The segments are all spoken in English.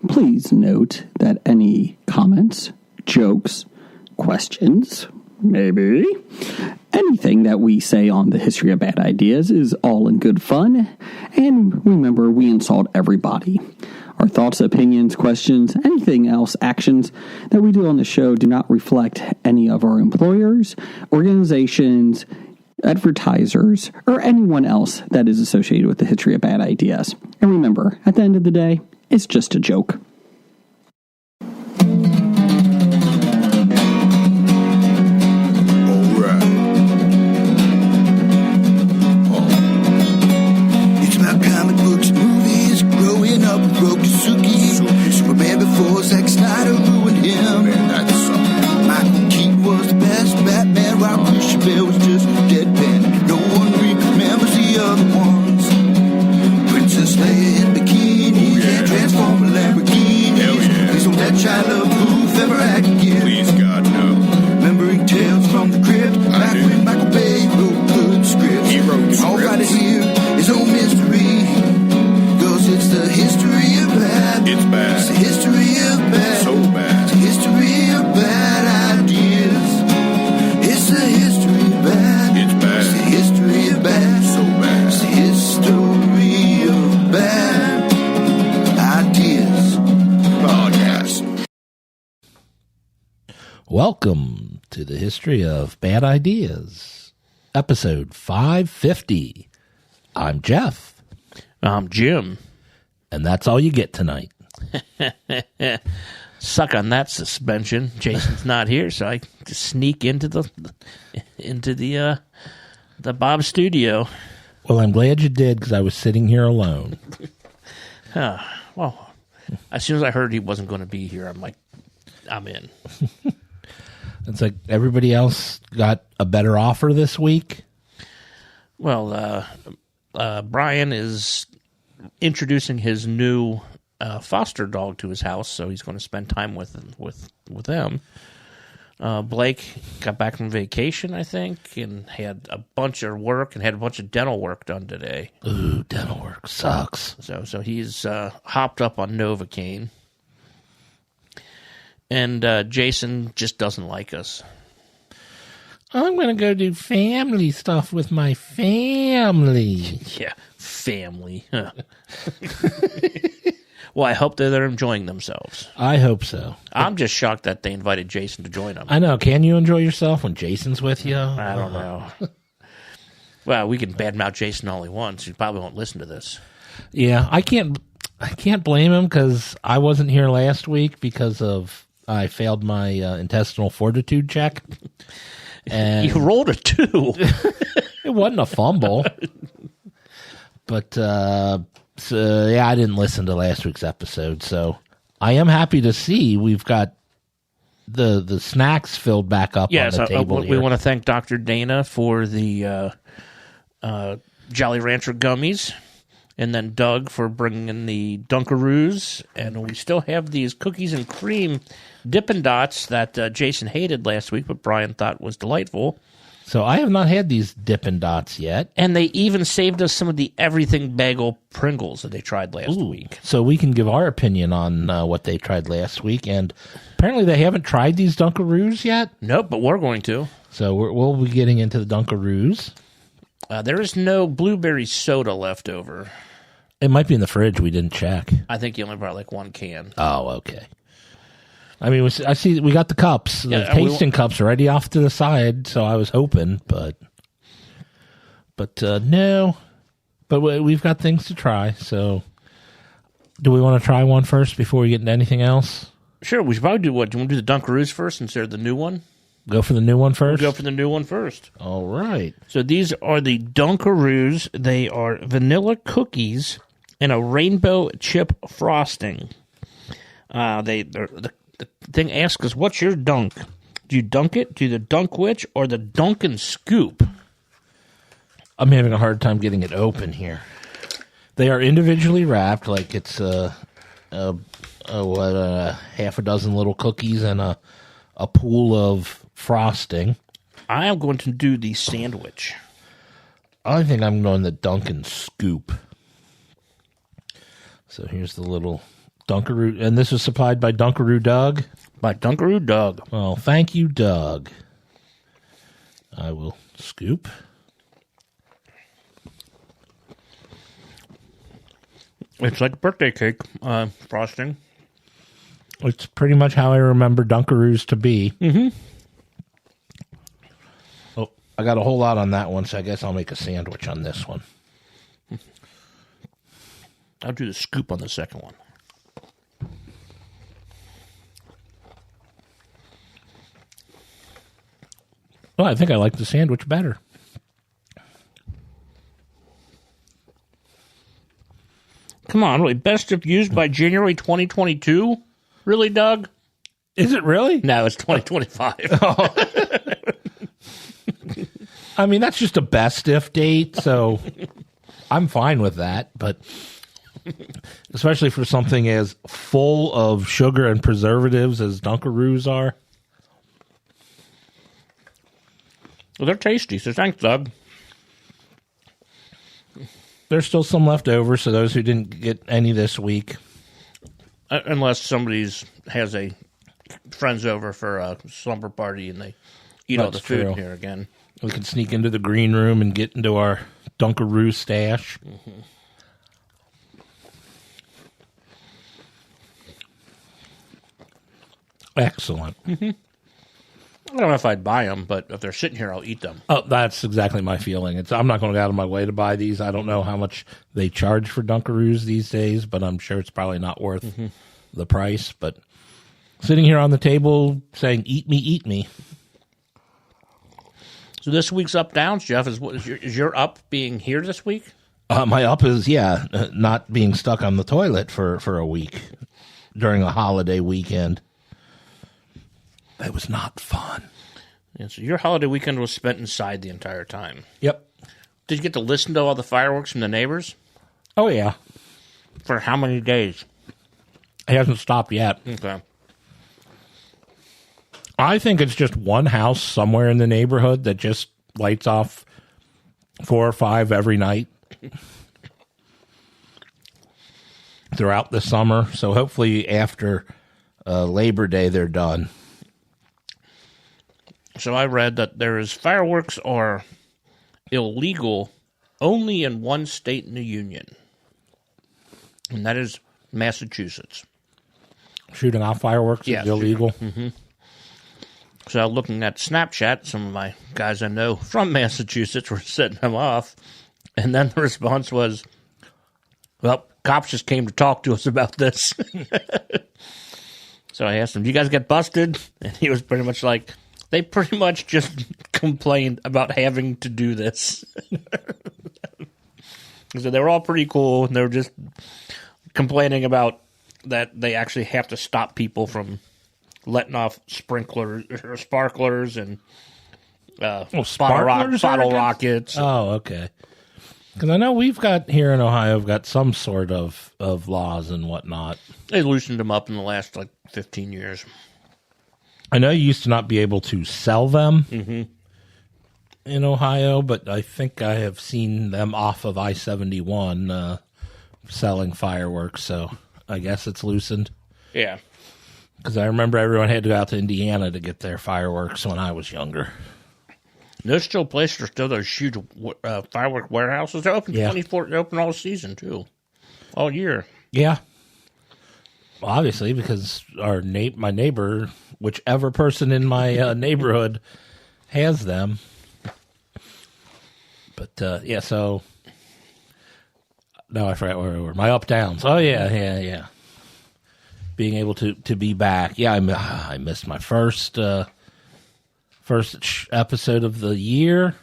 Please note that any comments, jokes, questions, maybe anything that we say on the History of Bad Ideas is all in good fun. And remember, we insult everybody. Our thoughts, opinions, questions, anything else, actions that we do on the show do not reflect any of our employers, organizations, advertisers, or anyone else that is associated with the History of Bad Ideas. And remember, at the end of the day, it's just a joke. Superman before Zack Snyder ruined him. Michael Keaton was the best Batman, while Christian Bale was just deadpan. No one remembers the other ones. Princess Leia in bikini and Transformer Lamborghinis. Please don't let Shia LaBeouf ever act again. Please, God, no. Remembering tales from the crypt, back when Michael Bay wrote good scripts. He wrote scripts. All right here is no mystery. It's the history of bad. It's bad. It's the history of bad. So bad. It's the history of bad ideas. It's the history of bad. It's bad. It's the history of bad. So bad. It's the history of bad ideas. Podcast. Welcome to the History of Bad Ideas, episode 550. I'm Jeff. I'm Jim. And that's all you get tonight. Suck on that suspension. Jason's not here, so I just sneak into the Bob studio. Well, I'm glad you did, because I was sitting here alone. Well, as soon as I heard he wasn't going to be here, I'm like, I'm in. It's like everybody else got a better offer this week. Well, Brian is introducing his new foster dog to his house, so he's going to spend time with them. Blake got back from vacation, I think, and had a bunch of work and had a bunch of dental work done today. Ooh, dental work sucks. So he's hopped up on Novocaine. And Jason just doesn't like us. I'm going to go do family stuff with my family. Yeah, family. Huh. Well, I hope that they're enjoying themselves. I hope so. I'm just shocked that they invited Jason to join them. I know. Can you enjoy yourself when Jason's with you? I don't know. Well, we can badmouth Jason only once. He probably won't listen to this. Yeah, I can't blame him, because I wasn't here last week because I failed my intestinal fortitude check. And you rolled a 2. It wasn't a fumble. But, yeah, I didn't listen to last week's episode. So I am happy to see we've got the snacks filled back up on the table. We want to thank Dr. Dana for the Jolly Rancher gummies. And then Doug for bringing in the Dunkaroos. And we still have these cookies and cream Dippin' Dots that Jason hated last week, but Brian thought was delightful. So I have not had these Dippin' Dots yet. And they even saved us some of the Everything Bagel Pringles that they tried last week. So we can give our opinion on what they tried last week. And apparently they haven't tried these Dunkaroos yet. Nope, but we're going to. So we'll be getting into the Dunkaroos. There is no blueberry soda left over. It might be in the fridge. We didn't check. I think you only brought like one can. Oh, okay. I mean, I see we got the cups, the tasting cups already off to the side, so I was hoping, but no. But we've got things to try, so do we want to try one first before we get into anything else? Sure, we should probably do what? Do you want to do the Dunkaroos first instead of the new one? Go for the new one first? We'll go for the new one first. All right. So these are the Dunkaroos. They are vanilla cookies and a rainbow chip frosting. The thing asks us, what's your dunk? Do you dunk it? Do the Dunkwich or the Dunkin' Scoop? I'm having a hard time getting it open here. They are individually wrapped, like it's half a dozen little cookies and a pool of frosting. I am going to do the sandwich. I think I'm going the Dunkin' Scoop. So here's the little Dunkaroo, and this was supplied by Dunkaroo Doug. By Dunkaroo Doug. Well, thank you, Doug. I will scoop. It's like birthday cake frosting. It's pretty much how I remember Dunkaroos to be. Mm-hmm. Oh, I got a whole lot on that one, so I guess I'll make a sandwich on this one. I'll do the scoop on the second one. Well, I think I like the sandwich better. Come on, really, best if used by January 2022? Really, Doug? Is it really? No, it's 2025. I mean, that's just a best if date, so I'm fine with that. But especially for something as full of sugar and preservatives as Dunkaroos are. Well, they're tasty, so thanks, Doug. There's still some left over, so those who didn't get any this week. Unless somebody's has a friends over for a slumber party and they eat all the That's food true. here again. We can sneak into the green room and get into our Dunkaroo stash. Mm-hmm. Excellent. I don't know if I'd buy them, but if they're sitting here, I'll eat them. Oh, that's exactly my feeling. I'm not going to go out of my way to buy these. I don't know how much they charge for Dunkaroos these days, but I'm sure it's probably not worth the price. But sitting here on the table saying, eat me, eat me. So this week's up downs, Jeff, is your up being here this week? My up is, not being stuck on the toilet for a week during a holiday weekend. That was not fun. Yeah, so your holiday weekend was spent inside the entire time. Yep. Did you get to listen to all the fireworks from the neighbors? Oh, yeah. For how many days? It hasn't stopped yet. Okay. I think it's just one house somewhere in the neighborhood that just lights off 4 or 5 every night throughout the summer. So hopefully after Labor Day, they're done. So I read that fireworks are illegal only in one state in the union, and that is Massachusetts. Shooting off fireworks Yeah, is illegal. So looking at Snapchat, some of my guys I know from Massachusetts were setting them off, and then the response was, well, cops just came to talk to us about this. So I asked him, do you guys get busted? And he was pretty much like, they pretty much just complained about having to do this. So they were all pretty cool, and they were just complaining about that they actually have to stop people from letting off sprinklers or sparklers and bottle rockets. Oh, okay. Because I know we've got here in Ohio, we've got some sort of laws and whatnot. They loosened them up in the last 15 years. I know you used to not be able to sell them in Ohio, but I think I have seen them off of I-71 selling fireworks, so I guess it's loosened. Yeah. Because I remember everyone had to go out to Indiana to get their fireworks when I was younger. There's still places, there's still those huge firework warehouses. They're open 24, they're open all season, too. All year. Yeah. Well, obviously, because my neighbor, whichever person in my neighborhood has them. But, so... No, I forgot where we were. My up-downs. Oh, yeah. Being able to be back. Yeah, I missed my first episode of the year.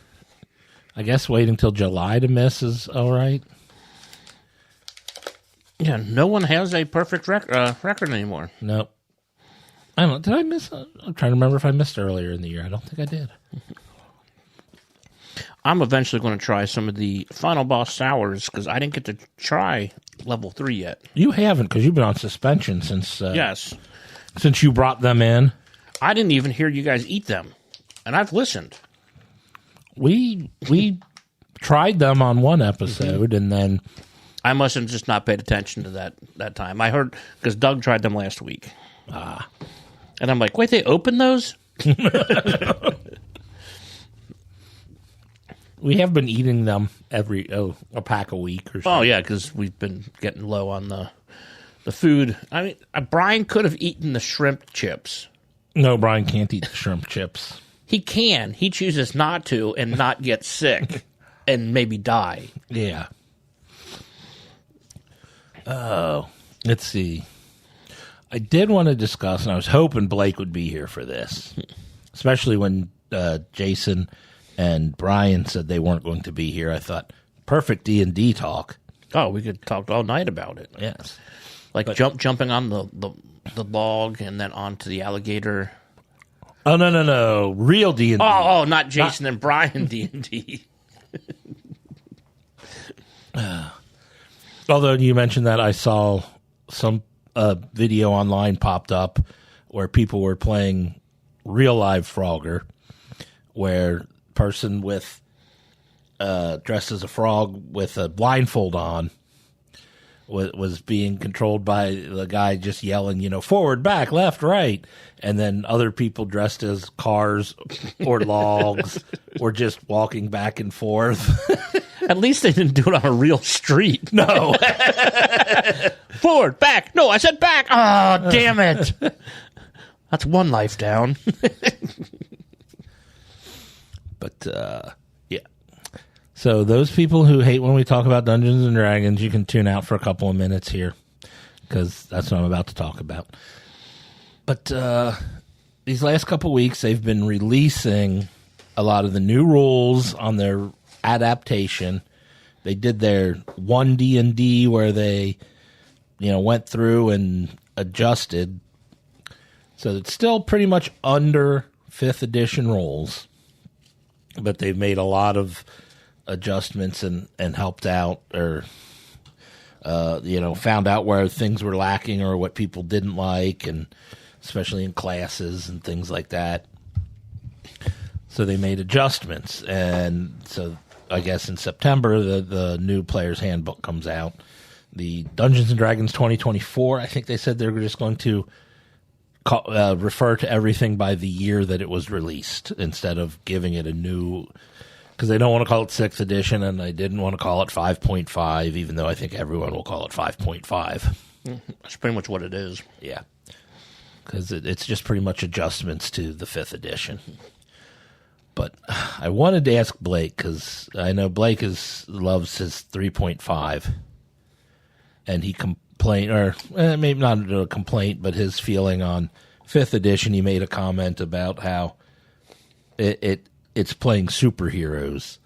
I guess waiting till July to miss is all right. Yeah, no one has a perfect record anymore. Nope. I don't know. Did I miss? I'm trying to remember if I missed earlier in the year. I don't think I did. I'm eventually going to try some of the Final Boss sours because I didn't get to try level 3 yet. You haven't because you've been on suspension since. Yes. Since you brought them in. I didn't even hear you guys eat them, and I've listened. We tried them on one episode, and then I must have just not paid attention to that time. I heard because Doug tried them last week. And I'm like, wait, they opened those? We have been eating them a pack a week or so. Oh, yeah, because we've been getting low on the food. I mean, Brian could have eaten the shrimp chips. No, Brian can't eat the shrimp chips. He can. He chooses not to and not get sick and maybe die. Yeah. Oh, let's see. I did want to discuss, and I was hoping Blake would be here for this, especially when Jason and Brian said they weren't going to be here. I thought, perfect D&D talk. Oh, we could talk all night about it. Yes. Like jumping on the log and then onto the alligator. Oh, no. Real D&D. Oh, not Jason and Brian D&D. Although you mentioned that, I saw some video online popped up where people were playing real live Frogger, where person with dressed as a frog with a blindfold on was being controlled by the guy just yelling, forward, back, left, right. And then other people dressed as cars or logs or just walking back and forth. At least they didn't do it on a real street. No. Forward, back. No, I said back. Oh, damn it. That's one life down. But, yeah. So those people who hate when we talk about Dungeons and Dragons, you can tune out for a couple of minutes here, because that's what I'm about to talk about. But these last couple of weeks, they've been releasing a lot of the new rules on their adaptation. They did their 1D&D where they, went through and adjusted. So it's still pretty much under 5th edition rules, but they've made a lot of adjustments and helped out or, found out where things were lacking or what people didn't like, and especially in classes and things like that. So they made adjustments. And so I guess in September, the new player's handbook comes out. The Dungeons & Dragons 2024, I think they said they're just going to refer to everything by the year that it was released instead of giving it a new, because they don't want to call it 6th edition, and they didn't want to call it 5.5, even though I think everyone will call it 5.5. That's pretty much what it is. Yeah, because it's just pretty much adjustments to the 5th edition. But I wanted to ask Blake, because I know Blake loves his 3.5, and he complained, or maybe not a complaint, but his feeling on 5th edition. He made a comment about how it's playing superheroes,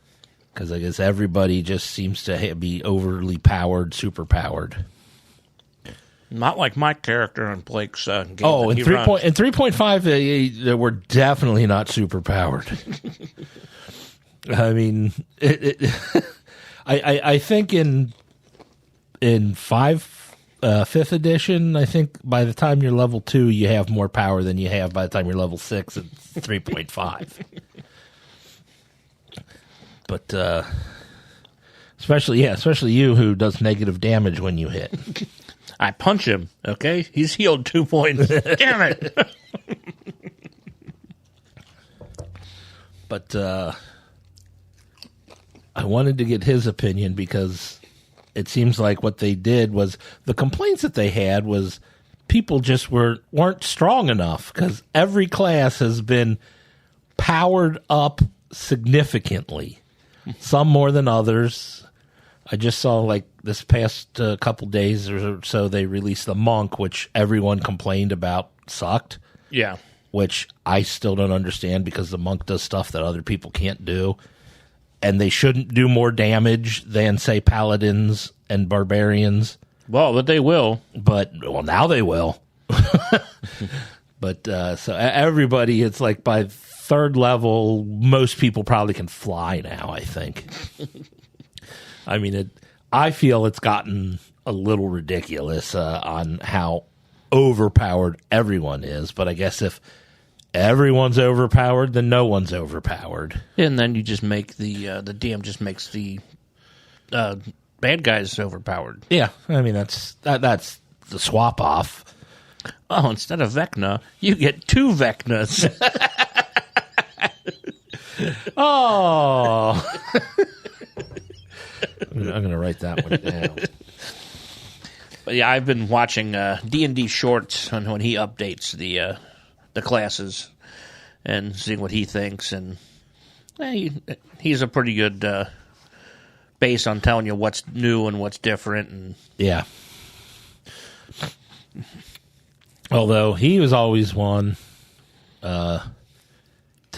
because I guess everybody just seems to be overly powered, super-powered. Not like my character in Blake's game. Oh, in 3.5, they were definitely not super-powered. I mean, I think in 5th edition, I think by the time you're level 2, you have more power than you have by the time you're level 6 at 3.5. But especially you, who does negative damage when you hit. I punch him, okay? He's healed 2 points. Damn it! But I wanted to get his opinion, because it seems like what they did was, the complaints that they had was people just weren't strong enough, because every class has been powered up significantly, some more than others. I just saw, like, this past couple days or so, they released the monk, which everyone complained about sucked. Yeah. Which I still don't understand, because the monk does stuff that other people can't do. And they shouldn't do more damage than, say, paladins and barbarians. Well, but they will. Well, now they will. But so everybody, it's like by 3rd level, most people probably can fly now, I think. I mean, I feel it's gotten a little ridiculous on how overpowered everyone is. But I guess if everyone's overpowered, then no one's overpowered. And then you just make the DM just makes the bad guy's overpowered. Yeah, I mean that's the swap off. Oh, instead of Vecna, you get 2 Vecnas. Oh, I'm gonna write that one down. But yeah, I've been watching D&D shorts on when he updates the classes and seeing what he thinks, and he's a pretty good base on telling you what's new and what's different. And Yeah. Although he was always one to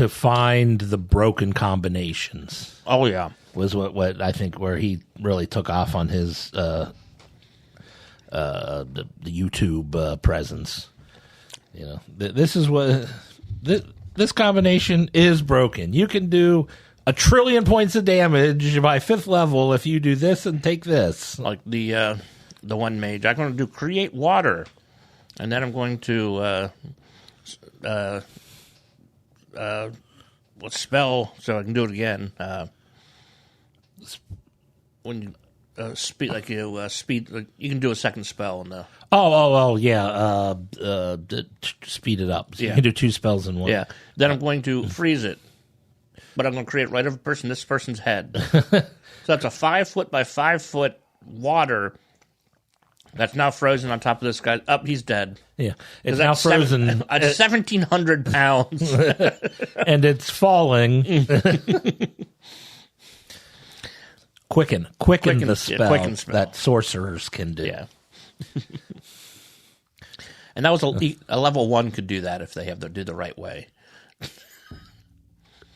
find the broken combinations. oh yeah, Was what I think where he really took off on his the YouTube presence. You know, this is what this combination is broken. You can do 1 trillion points of damage by 5th level if you do this and take this. like the one mage. I'm going to do create water, and then I'm going to what spell so I can do it again. When you speed, like you speed, like you can do a second spell in the Yeah. Speed it up. So Yeah. You can do 2 spells in one. yeah. Then I'm going to freeze it, but I'm going to create right over this person's head. So that's a 5 foot by 5 foot water that's now frozen on top of this guy. Up, he's dead. Yeah. It's now frozen. At 1,700 pounds. And it's falling. Quicken the spell, quicken spell that sorcerers can do. Yeah. And that was a level 1 could do that if they have to do the right way.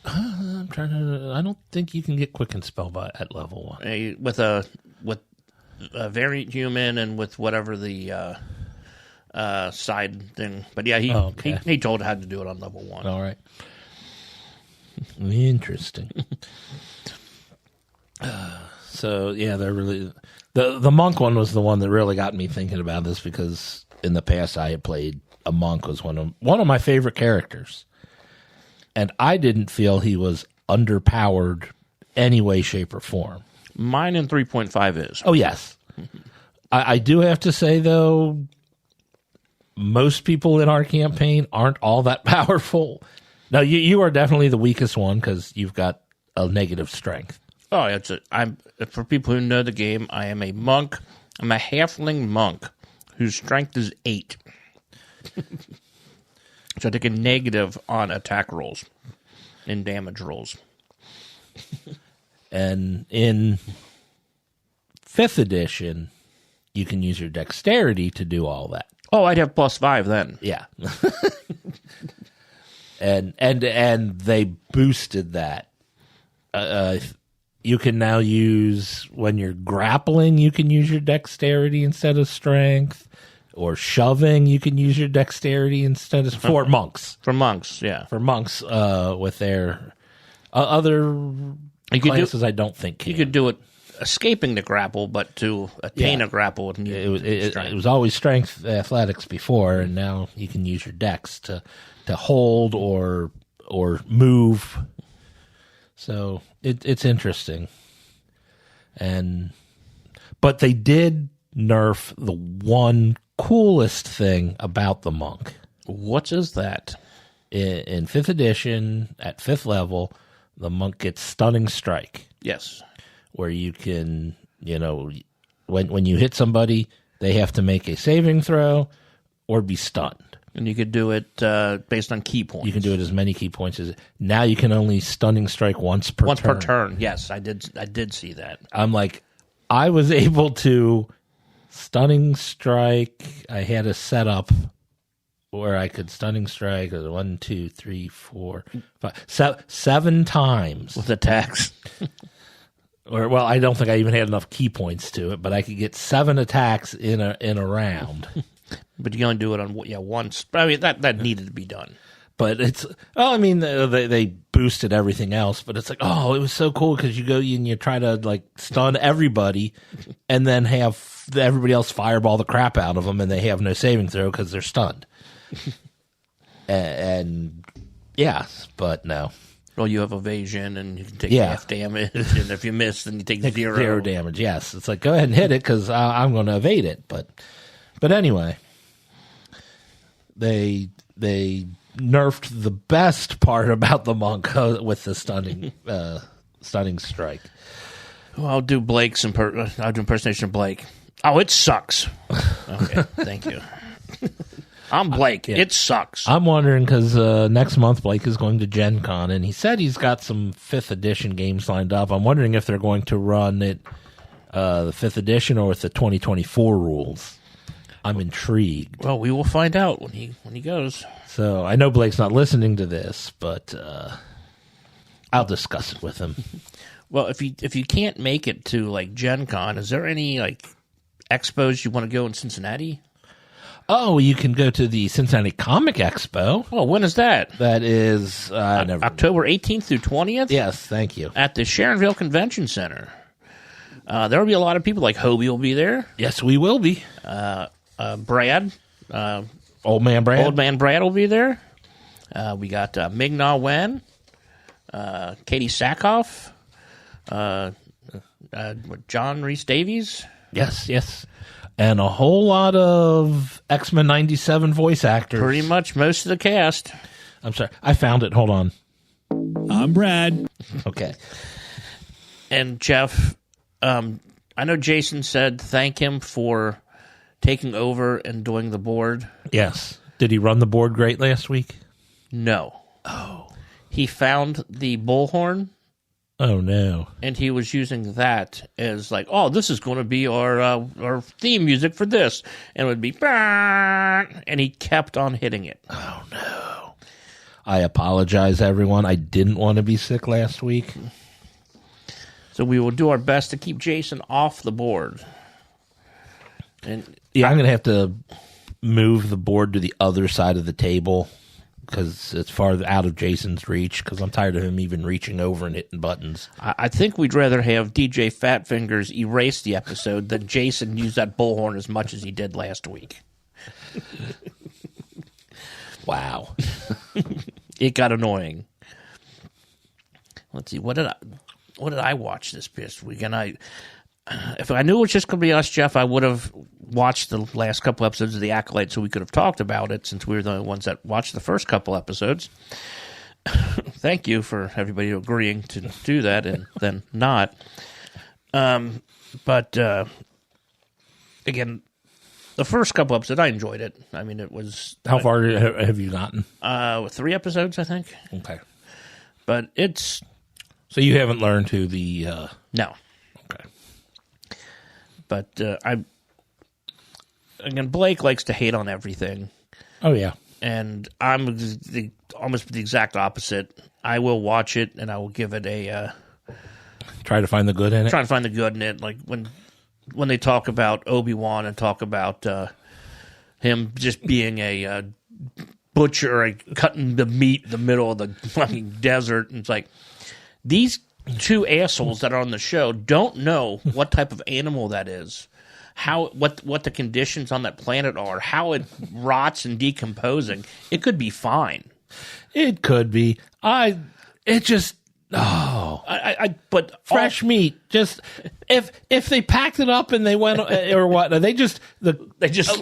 I'm trying to. I don't think you can get quicken spell at level 1 With a variant human and with whatever the side thing. But yeah, he told how to do it on level 1. All right. Interesting. So yeah, they're really the monk one was the one that really got me thinking about this, because in the past I had played a monk, was one of my favorite characters, and I didn't feel he was underpowered any way, shape, or form. Mine in 3.5 is. Oh yes, I do have to say though, most people in our campaign aren't all that powerful. Now you are definitely the weakest one because you've got a negative strength. Oh, for people who know the game, I am a monk. I'm a halfling monk whose strength is 8. So I take a negative on attack rolls and damage rolls. And in 5th edition, you can use your dexterity to do all that. Oh, I'd have +5 then. Yeah. and they boosted that. You can now use, when you're grappling, you can use your dexterity instead of strength. Or shoving, you can use your dexterity instead of... For monks. For monks, yeah. For monks, with their other classes, I don't think can. You could do it escaping the grapple, but to attain a grapple... It was always strength athletics before, and now you can use your dex to hold or move. So it's interesting. But they did nerf the one coolest thing about the monk. What is that? In 5th edition, at 5th level, the monk gets Stunning Strike. Yes. Where you can, when you hit somebody, they have to make a saving throw or be stunned. And you could do it based on key points. You can do it as many key points as... Now you can only Stunning Strike once per turn. Once per turn, yes. I did see that. I'm like, I was able to Stunning Strike. I had a setup where I could Stunning Strike 1, 2, 3, 4, 5, 7 times. With attacks. Well, I don't think I even had enough key points to it, but I could get 7 attacks in a round. But you only do it on once. But I mean, that needed to be done. But it's... Oh, I mean, they boosted everything else, but it's like, oh, it was so cool because you go and you try to, stun everybody and then have everybody else fireball the crap out of them, and they have no saving throw because they're stunned. and yeah, but no. Well, you have evasion, and you can take Yeah. half damage, and if you miss, then you take zero. Damage. Yes, it's like go ahead and hit it because I'm going to evade it. But anyway, they nerfed the best part about the monk with the stunning strike. Well, I'll do Blake's I'll do impersonation of Blake. Oh, it sucks. Okay, thank you. I'm Blake. Yeah. It sucks. I'm wondering because next month Blake is going to Gen Con, and he said he's got some 5th edition games lined up. I'm wondering if they're going to run it the 5th edition or with the 2024 rules. I'm intrigued. Well, we will find out when he goes. So I know Blake's not listening to this, but I'll discuss it with him. Well, if you can't make it to like Gen Con, is there any like expos you want to go in Cincinnati? Oh, you can go to the Cincinnati Comic Expo. Oh, when is that? That is October 18th through 20th? Yes, thank you. At the Sharonville Convention Center. There will be a lot of people, like Hobie will be there. Yes, we will be. Brad. Old Man Brad. Old Man Brad will be there. We got Ming-Na Wen. Katie Sackhoff. John Rhys Davies. Yes. And a whole lot of X-Men 97 voice actors. Pretty much most of the cast. I'm sorry. I found it. Hold on. I'm Brad. Okay. And Jeff, I know Jason said thank him for taking over and doing the board. Yes. Did he run the board great last week? No. Oh. He found the bullhorn. Oh, no. And he was using that as like, oh, this is going to be our theme music for this. And it would be, and he kept on hitting it. Oh, no. I apologize, everyone. I didn't want to be sick last week. So we will do our best to keep Jason off the board. And yeah, I'm going to have to move the board to the other side of the table because it's far out of Jason's reach because I'm tired of him even reaching over and hitting buttons. I think we'd rather have DJ Fat Fingers erase the episode than Jason use that bullhorn as much as he did last week. Wow. It got annoying. Let's see, what did I watch this past week? And if I knew it was just going to be us, Jeff, I would have watched the last couple episodes of The Acolyte so we could have talked about it since we were the only ones that watched the first couple episodes. Thank you for everybody agreeing to do that and then not. But again, the first couple episodes, I enjoyed it. I mean, it was... How far have you gotten? 3 episodes, I think. Okay. But it's... So you haven't learned who the... No. Okay. But again, Blake likes to hate on everything. Oh, yeah. And I'm almost the exact opposite. I will watch it, and I will give it a... Try to find the good in it? Trying to find the good in it. Like, when they talk about Obi-Wan and talk about him just being a butcher, like cutting the meat in the middle of the fucking desert, and it's like, these two assholes that are on the show don't know what type of animal that is, what the conditions on that planet are, how it rots and decomposing. It could be fine. It could be. But fresh meat. Just if they packed it up and they went or what? They just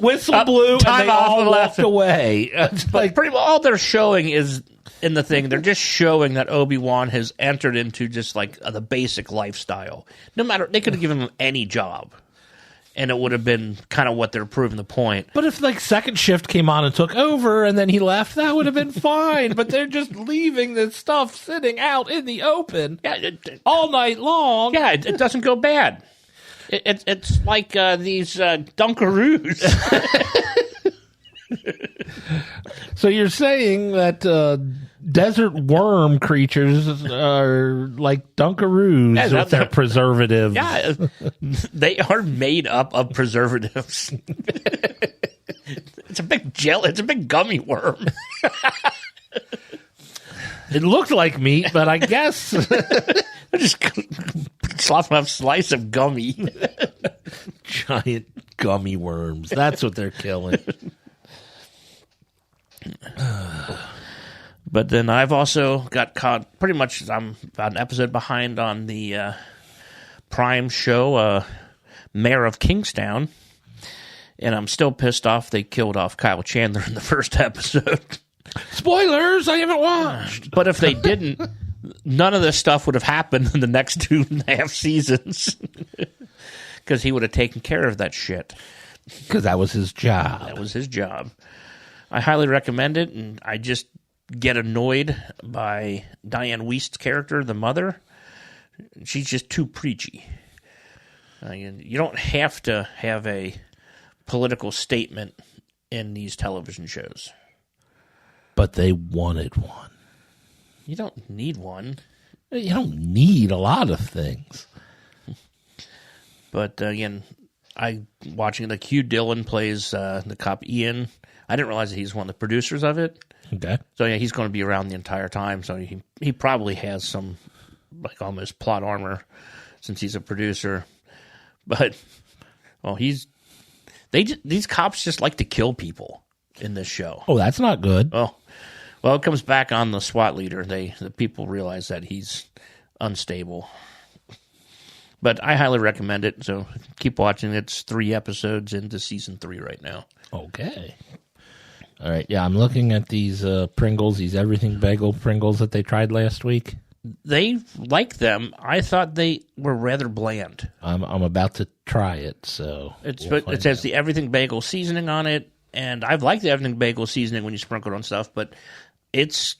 whistle blew and they all left away. It's Like pretty much all they're showing is in the thing. They're just showing that Obi-Wan has entered into just like the basic lifestyle. No matter, they could have given him any job, and it would have been kind of what they're proving the point. But if like second shift came on and took over and then he left, that would have been fine. But they're just leaving this stuff sitting out in the open all night long. Yeah, it doesn't go bad. It's like these Dunkaroos. So you're saying that desert worm creatures are like Dunkaroos with their preservatives. Yeah, they are made up of preservatives. It's a big It's a big gummy worm. It looked like meat, but I guess just slop a slice of gummy. Giant gummy worms. That's what they're killing. But then I've also got caught pretty much. I'm about an episode behind on the Prime show, Mayor of Kingstown, and I'm still pissed off they killed off Kyle Chandler in the first episode. Spoilers! I haven't watched. But if they didn't, none of this stuff would have happened in the next 2.5 seasons. Because he would have taken care of that shit. Because that was his job. That was his job. I highly recommend it, and I just get annoyed by Diane Wiest's character, the mother. She's just too preachy. You don't have to have a political statement in these television shows. But they wanted one. You don't need one. You don't need a lot of things. But again, watching the Hugh Dillon plays the cop Ian. I didn't realize that he's one of the producers of it. Okay. So yeah, he's going to be around the entire time. So he probably has some like almost plot armor since he's a producer. But these cops just like to kill people in this show. Oh, that's not good. Oh, well, it comes back on the SWAT leader. The people realize that he's unstable. But I highly recommend it. So keep watching. It's 3 episodes into season 3 right now. Okay. All right. Yeah, I'm looking at these Pringles, these everything bagel Pringles that they tried last week. They like them. I thought they were rather bland. I'm about to try it, so It says the everything bagel seasoning on it, and I've liked the everything bagel seasoning when you sprinkle it on stuff, but it's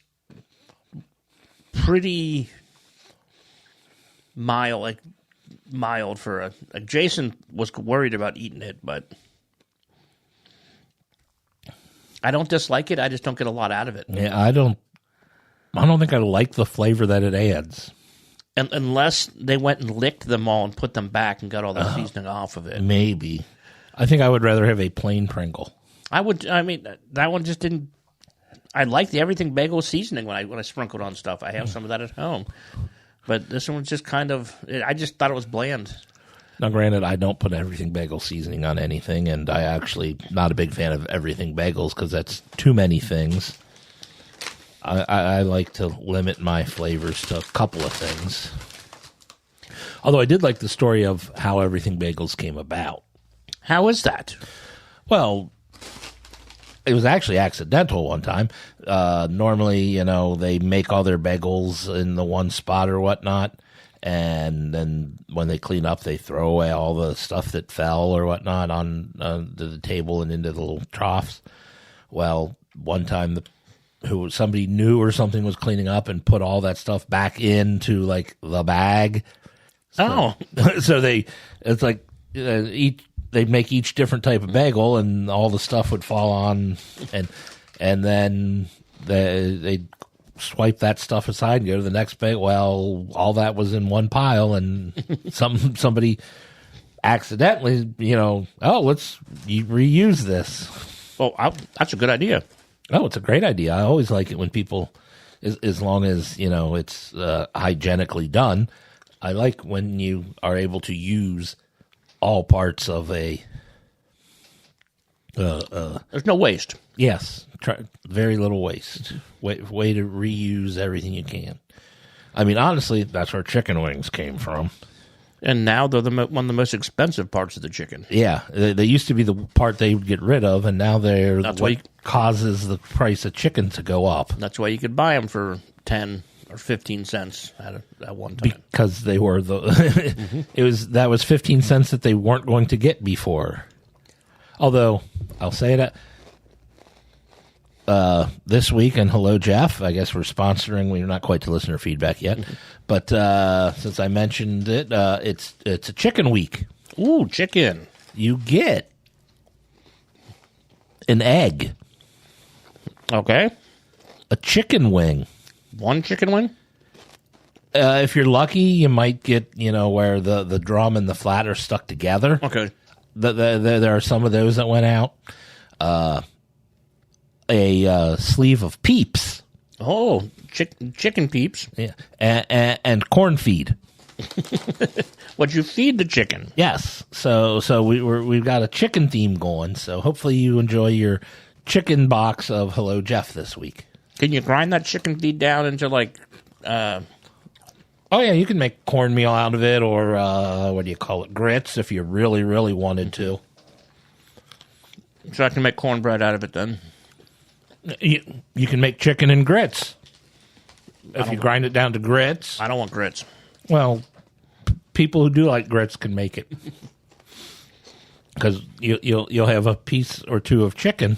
pretty mild for a Jason was worried about eating it, but I don't dislike it. I just don't get a lot out of it. Yeah, I don't think I like the flavor that it adds. And unless they went and licked them all and put them back and got all the seasoning off of it. Maybe. I think I would rather have a plain Pringle. That one just didn't. I like the everything bagel seasoning when I sprinkled on stuff. I have some of that at home. But this one was just kind of, I just thought it was bland. Now, granted, I don't put everything bagel seasoning on anything, and I actually not a big fan of everything bagels because that's too many things. I like to limit my flavors to a couple of things. Although I did like the story of how everything bagels came about. How is that? Well, it was actually accidental one time. Normally, they make all their bagels in the one spot or whatnot. And then when they clean up, they throw away all the stuff that fell or whatnot on the table and into the little troughs. Well, one time somebody new or something was cleaning up and put all that stuff back into like the bag. So it's like they'd make each different type of bagel and all the stuff would fall on and then they'd swipe that stuff aside and go to the next bagel. Well, all that was in one pile and somebody accidentally, let's reuse this. Oh, that's a good idea. Oh, it's a great idea. I always like it when people, as long as, it's hygienically done, I like when you are able to use all parts of a... There's no waste. Yes. Very little waste. Way to reuse everything you can. I mean, honestly, that's where chicken wings came from. And now they're one of the most expensive parts of the chicken. Yeah, they used to be the part they would get rid of, and now they're what causes the price of chicken to go up. That's why you could buy them for 10 or 15 cents at one time. Because they were that was 15 cents that they weren't going to get before. Although I'll say that this week, and hello, Jeff. I guess we're sponsoring. We're not quite to listener feedback yet, but since I mentioned it, it's a chicken week. Ooh, chicken! You get an egg. Okay. A chicken wing. One chicken wing? If you're lucky, you might get where the drum and the flat are stuck together. Okay. There are some of those that went out. A sleeve of Peeps. Oh, chicken Peeps. Yeah, and corn feed. What'd you feed the chicken? Yes. So we've got a chicken theme going. So hopefully you enjoy your chicken box of Hello Jeff this week. Can you grind that chicken feed down into like? Oh, yeah, you can make cornmeal out of it, or what do you call it, grits, if you really, really wanted to. So I can make cornbread out of it then. You can make chicken and grits. If you grind it down to grits. I don't want grits. Well, people who do like grits can make it. Because you'll have a piece or two of chicken.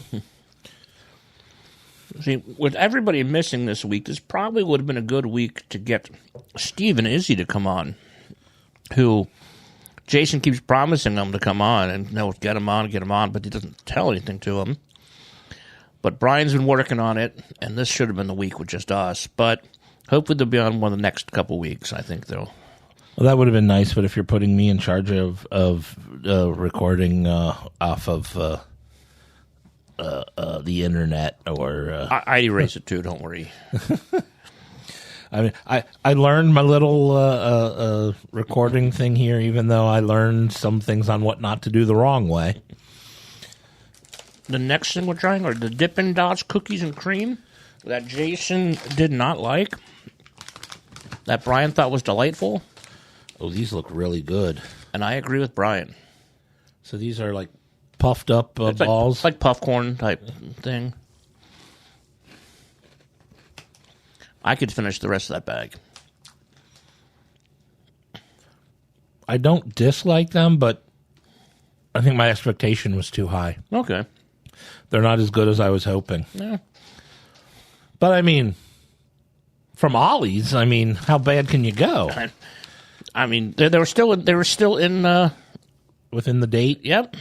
See, with everybody missing this week, this probably would have been a good week to get Steve and Izzy to come on, who Jason keeps promising them to come on, and they'll get them on, but he doesn't tell anything to them. But Brian's been working on it, and this should have been the week with just us. But hopefully they'll be on one of the next couple weeks. I think they'll. Well, that would have been nice, but if you're putting me in charge of recording off of the internet, or I'd erase it too. Don't worry. I mean, I learned my little recording thing here, even though I learned some things on what not to do the wrong way. The next thing we're trying are the Dippin' Dots cookies and cream that Jason did not like, that Brian thought was delightful. Oh, these look really good. And I agree with Brian. So these are like puffed up balls? It's like popcorn type thing. I could finish the rest of that bag. I don't dislike them, but I think my expectation was too high. Okay. They're not as good as I was hoping. Yeah. But I mean, from Ollie's, I mean, how bad can you go? I mean, they were still in Within the date? Yep.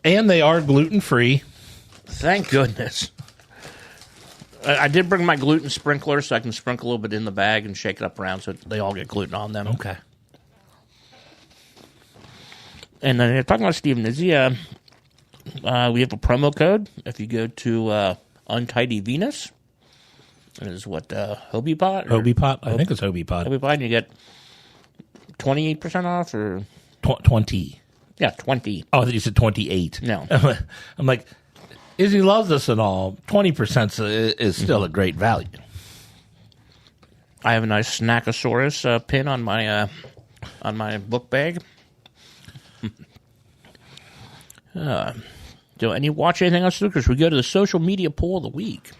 And they are gluten-free. Thank goodness. I did bring my gluten sprinkler so I can sprinkle a little bit in the bag and shake it up around so they all get gluten on them. Okay. And then you're talking about Steve and Izzy. We have a promo code. If you go to Untidy Venus, it is what, Hobie Pot? Hobie Pot? I think it's Hobie Pot. Hobie Pot, and you get 28% off, or? 20. Yeah, 20. Oh, I thought you said 28. No. I'm like, Izzy loves us and all. 20% is still a great value. I have a nice Snackosaurus pin on my book bag. Do any watch anything else, Lucas? We go to the social media poll of the week.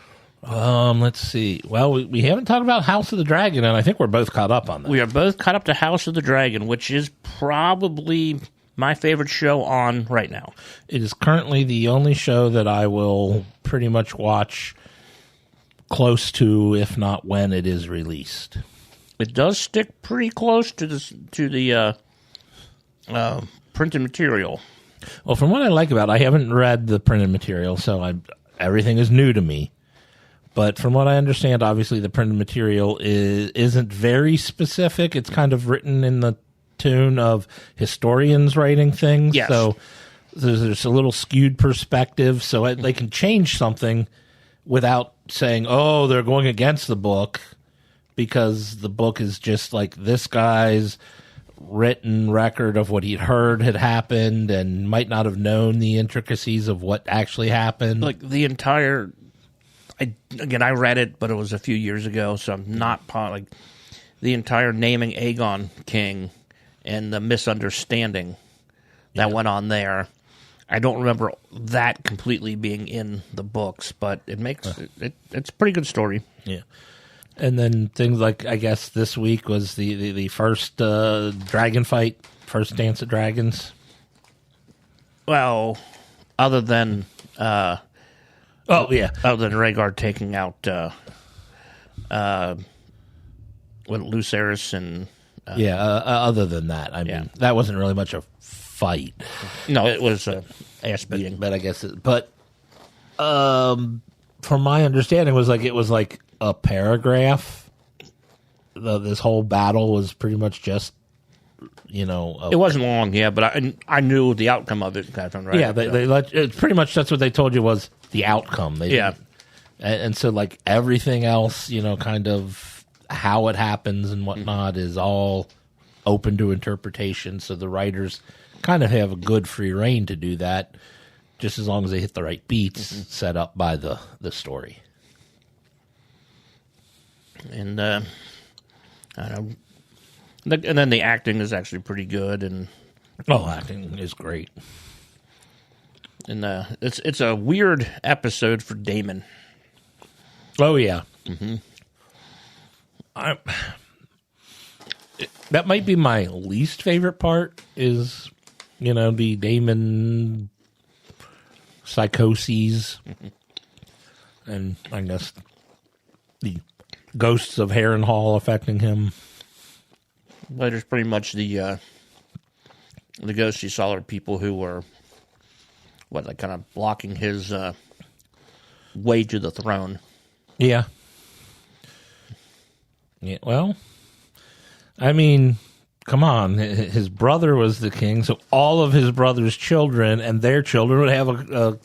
Let's see. Well, we haven't talked about House of the Dragon, and I think we're both caught up on that. We are both caught up to House of the Dragon, which is probably my favorite show on right now. It is currently the only show that I will pretty much watch close to, if not when it is released. It does stick pretty close to the printed material. Well, from what I like about it, I haven't read the printed material, so everything is new to me. But from what I understand, obviously the printed material isn't very specific. It's kind of written in the tune of historians writing things. Yes. So there's a little skewed perspective. So they can change something without saying, oh, they're going against the book, because the book is just like this guy's written record of what he'd heard had happened and might not have known the intricacies of what actually happened. Like the entire... I read it, but it was a few years ago, so I'm not like the entire naming Aegon king and the misunderstanding that went on there. I don't remember that completely being in the books, but it makes it's a pretty good story. Yeah. And then things like, I guess this week was the first dragon fight, first Dance of Dragons. Well, other than other than Rhaegar taking out Lucerys and other than that, I mean, that wasn't really much a fight. No, it was ass beating. But I guess from my understanding, it was like a paragraph. This whole battle was pretty much just, it wasn't long, but I knew the outcome of it. Right? Yeah, they let it's pretty much, that's what they told you was the outcome. And so like everything else, kind of how it happens and whatnot is all open to interpretation. So the writers kind of have a good free reign to do that, just as long as they hit the right beats set up by the story. And I don't know. And then the acting is actually pretty good, and Acting is great. And it's a weird episode for Damon. Oh yeah, that might be my least favorite part. Is the Damon psychoses, and I guess the ghosts of Harrenhal affecting him. Well, there's pretty much the ghosts you saw are people who were kind of blocking his way to the throne. Yeah. Yeah. Well, I mean, come on. His brother was the king, so all of his brother's children and their children would have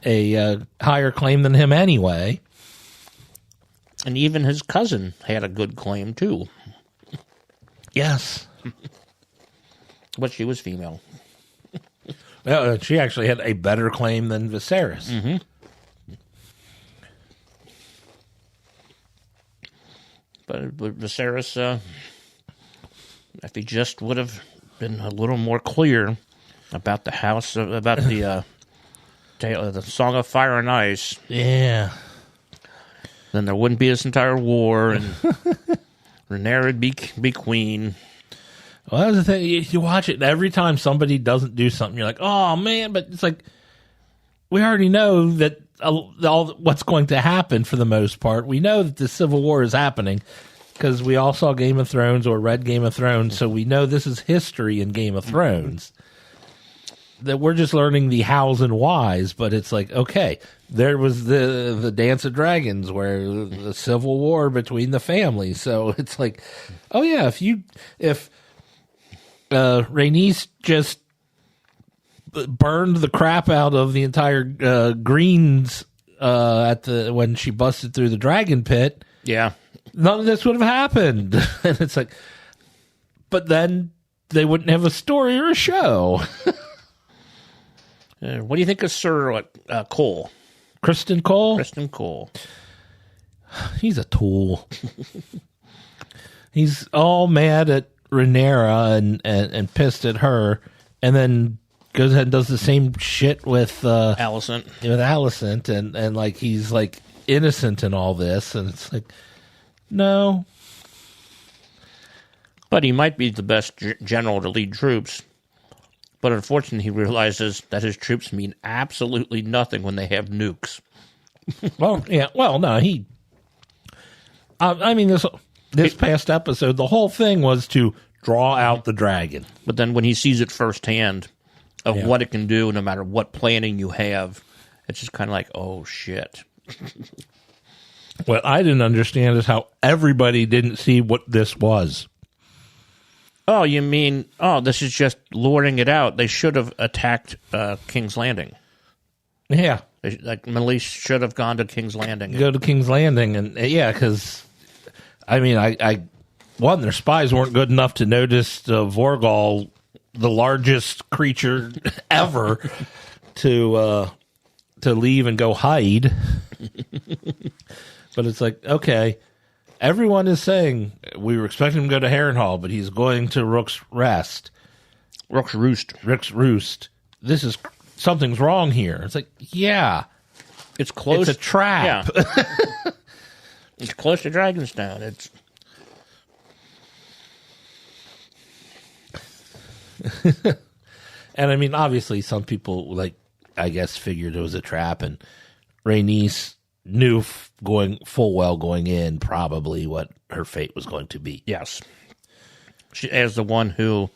a higher claim than him anyway. And even his cousin had a good claim too. Yes. But she was female. Well, she actually had a better claim than Viserys. Mm-hmm. But Viserys, if he just would have been a little more clear about the house, about the Song of Fire and Ice, Yeah. then there wouldn't be this entire war, and Rhaenyra would be queen. Well, that's the thing. You watch it, and every time somebody doesn't do something, you're like, oh, man. But it's like, we already know that all what's going to happen for the most part. We know that the Civil War is happening because we all saw Game of Thrones or read Game of Thrones, so we know this is history in Game of Thrones. That we're just learning the hows and whys, but it's like, okay, there was the Dance of Dragons where the Civil War between the families. So it's like, oh, yeah, if Rhaenys just burned the crap out of the entire Greens when she busted through the dragon pit. Yeah, None of this would have happened. And it's like, but then they wouldn't have a story or a show. What do you think of Sir Cole? Kristen Cole? Kristen Cole. He's a tool. He's all mad at Rhaenyra and pissed at her, and then goes ahead and does the same shit with Alicent. With Alicent, and like he's like innocent in all this, and it's like, no. But he might be the best general to lead troops. But unfortunately, he realizes that his troops mean absolutely nothing when they have nukes. Well, yeah. Well, no, he. I mean, this past episode, the whole thing was to draw out the dragon. But then when he sees it firsthand of what it can do, no matter what planning you have, it's just kind of like, oh, shit. What I didn't understand is how everybody didn't see what this was. Oh, you mean, this is just luring it out. They should have attacked King's Landing. Yeah. Melis should have gone to King's Landing. Go to King's Landing, and because, I mean, one, their spies weren't good enough to notice Vorgal, the largest creature ever, to leave and go hide. But it's like, okay, everyone is saying we were expecting him to go to Harrenhal, but he's going to Rook's Roost. Rook's Roost. Something's wrong here. It's like, yeah. It's close. It's a trap. Yeah. It's close to Dragonstone. And I mean, obviously, some people, I guess, figured it was a trap, and Rhaenys knew going in probably what her fate was going to be. Yes. She, as the one who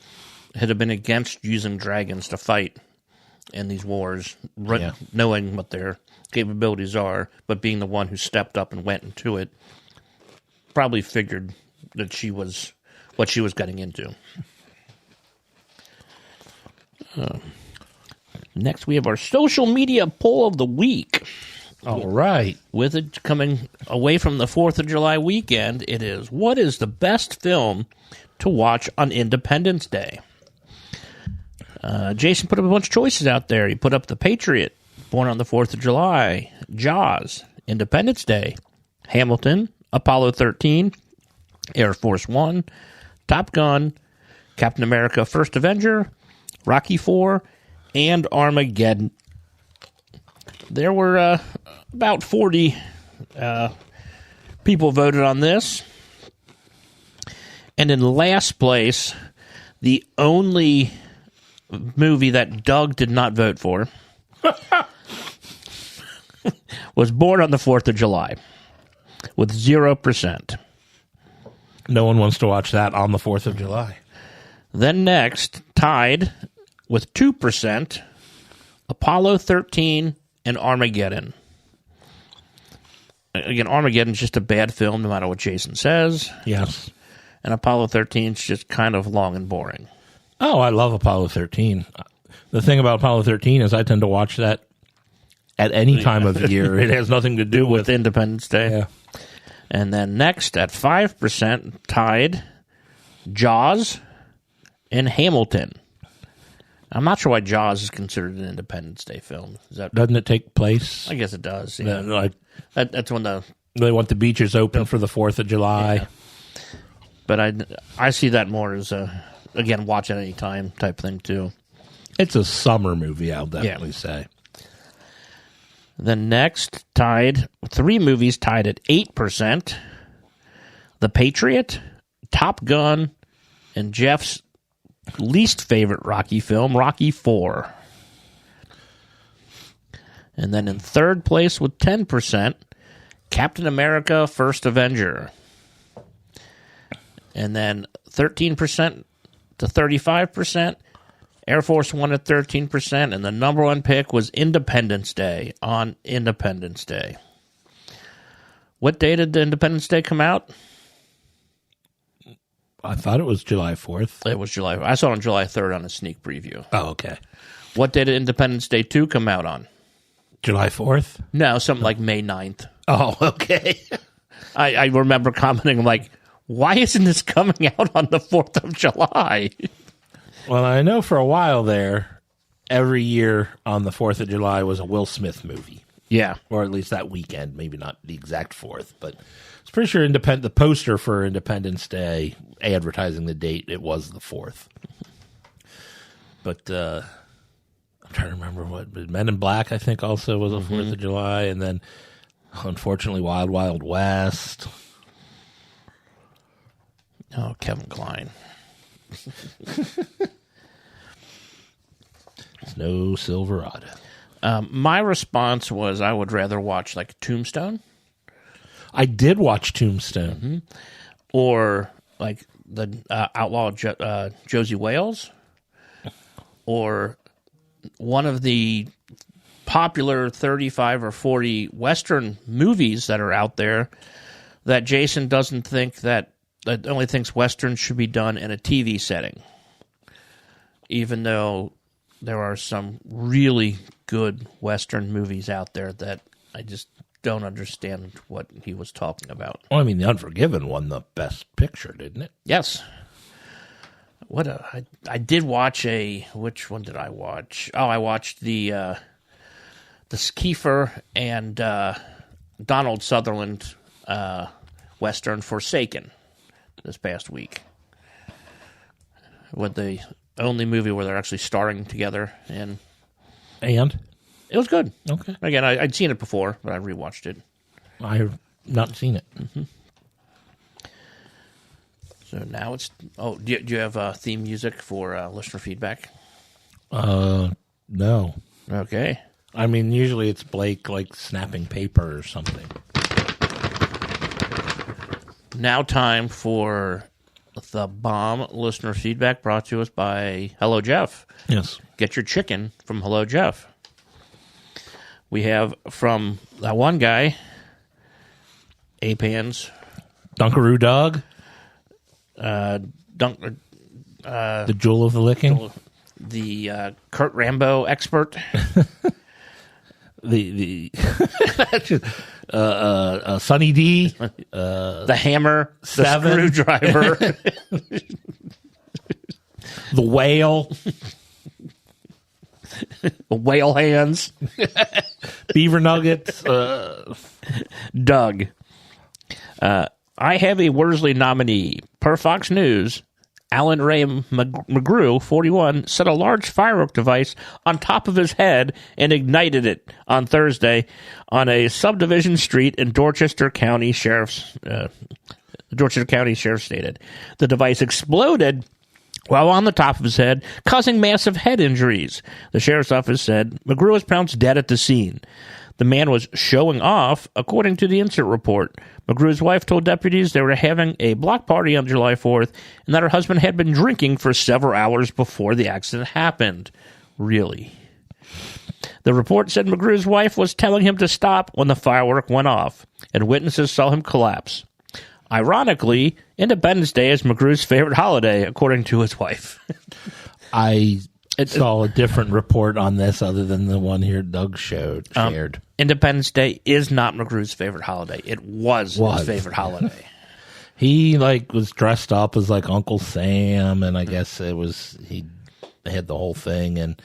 had been against using dragons to fight in these wars, knowing what their capabilities are, but being the one who stepped up and went into it, probably figured that she was what she was getting into. Next, we have our social media poll of the week. All right. With it coming away from the 4th of July weekend, it is, what is the best film to watch on Independence Day? Jason put up a bunch of choices out there. He put up The Patriot, Born on the 4th of July, Jaws, Independence Day, Hamilton, Apollo 13, Air Force One, Top Gun, Captain America First Avenger, Rocky IV, and Armageddon. There were about 40 people voted on this. And in last place, the only movie that Doug did not vote for was Born on the 4th of July with 0%. No one wants to watch that on the 4th of July. Then next, tied with 2%, Apollo 13 and Armageddon. Again, Armageddon's just a bad film no matter what Jason says. Yes. And Apollo 13 is just kind of long and boring. Oh, I love Apollo 13. The thing about Apollo 13 is I tend to watch that at any time of year. It has nothing to do with Independence Day. Yeah. And then next, at 5%, tied, Jaws and Hamilton. I'm not sure why Jaws is considered an Independence Day film. Doesn't it take place? I guess it does. Yeah. Like, That's when they want the beaches open for the 4th of July. Yeah. But I see that more as again, watch at any time type thing too. It's a summer movie, I'll definitely say. Then next, tied, 3 movies tied at 8%. The Patriot, Top Gun, and Jeff's least favorite Rocky film, Rocky IV. And then in third place with 10%, Captain America First Avenger. And then 13% to 35%, Air Force One at 13%, and the number one pick was Independence Day on Independence Day. What day did the Independence Day come out? I thought it was July 4th. It was July. I saw it on July 3rd on a sneak preview. Oh, okay. What day did Independence Day 2 come out on? July 4th? No, something like May 9th. Oh, okay. I remember commenting like, why isn't this coming out on the 4th of July? Well, I know for a while there, every year on the 4th of July was a Will Smith movie. Yeah. Or at least that weekend, maybe not the exact 4th, but I was pretty sure the poster for Independence Day advertising the date, it was the 4th. But I'm trying to remember what, but Men in Black, I think, also was the 4th of July, and then, unfortunately, Wild Wild West. Oh, Kevin Kline. It's no Silverado. My response was I would rather watch like Tombstone. I did watch Tombstone. Or like the Outlaw Josie Wales. Or one of the popular 35 or 40 Western movies that are out there that Jason doesn't think that only thinks Westerns should be done in a TV setting. Even though there are some really good Western movies out there that I just don't understand what he was talking about. Well, I mean, The Unforgiven won the Best Picture, didn't it? Yes. I did watch which one did I watch? Oh, I watched the Kiefer and Donald Sutherland Western Forsaken this past week. With the only movie where they're actually starring together in. And? It was good. Okay. Again, I'd seen it before, but I rewatched it. I have not seen it. So now it's... Oh, do you have theme music for listener feedback? No. Okay. I mean, usually it's Blake, like, snapping paper or something. Now time for the bomb listener feedback brought to us by Hello Jeff. Yes. Get your chicken from Hello Jeff. We have from that one guy, Apans. Dunkaroo Dog. The Jewel of the Licking. The Kurt Rambo expert. the Sunny D. The Hammer. Seven. The Screwdriver. The Whale. Whale hands. Beaver nuggets. Doug. I have a Worsley nominee. Per Fox News, Alan Ray McGrew, 41, set a large firework device on top of his head and ignited it on Thursday on a subdivision street in Dorchester County Sheriff stated. The device exploded while on the top of his head, causing massive head injuries. The sheriff's office said McGrew was pronounced dead at the scene. The man was showing off, according to the incident report. McGrew's wife told deputies they were having a block party on July 4th and that her husband had been drinking for several hours before the accident happened. Really? The report said McGrew's wife was telling him to stop when the firework went off, and witnesses saw him collapse. Ironically, Independence Day is McGrew's favorite holiday, according to his wife. I saw a different report on this other than the one here Doug shared. Independence Day is not McGrew's favorite holiday. It was his favorite holiday. He was dressed up as Uncle Sam, and I guess he had the whole thing,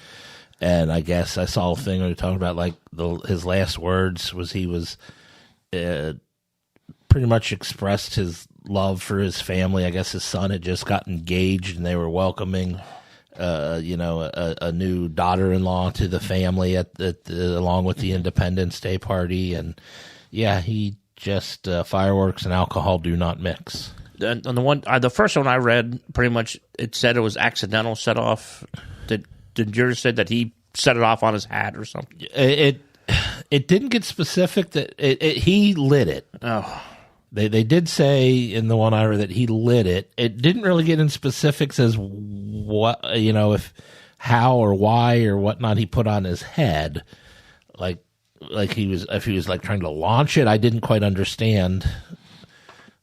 and I guess I saw a thing where they talking about his last words was he was pretty much expressed his love for his family. I guess his son had just got engaged, and they were welcoming a new daughter-in-law to the family along with the Independence Day party, and he just fireworks and alcohol do not mix. On the first one I read, pretty much it said it was accidental set off. Did yours say that he set it off on his hat or something? It didn't get specific that he lit it. Oh. They did say in the one I read that he lit it. It didn't really get in specifics as what, if how or why or whatnot he put on his head. If he was trying to launch it, I didn't quite understand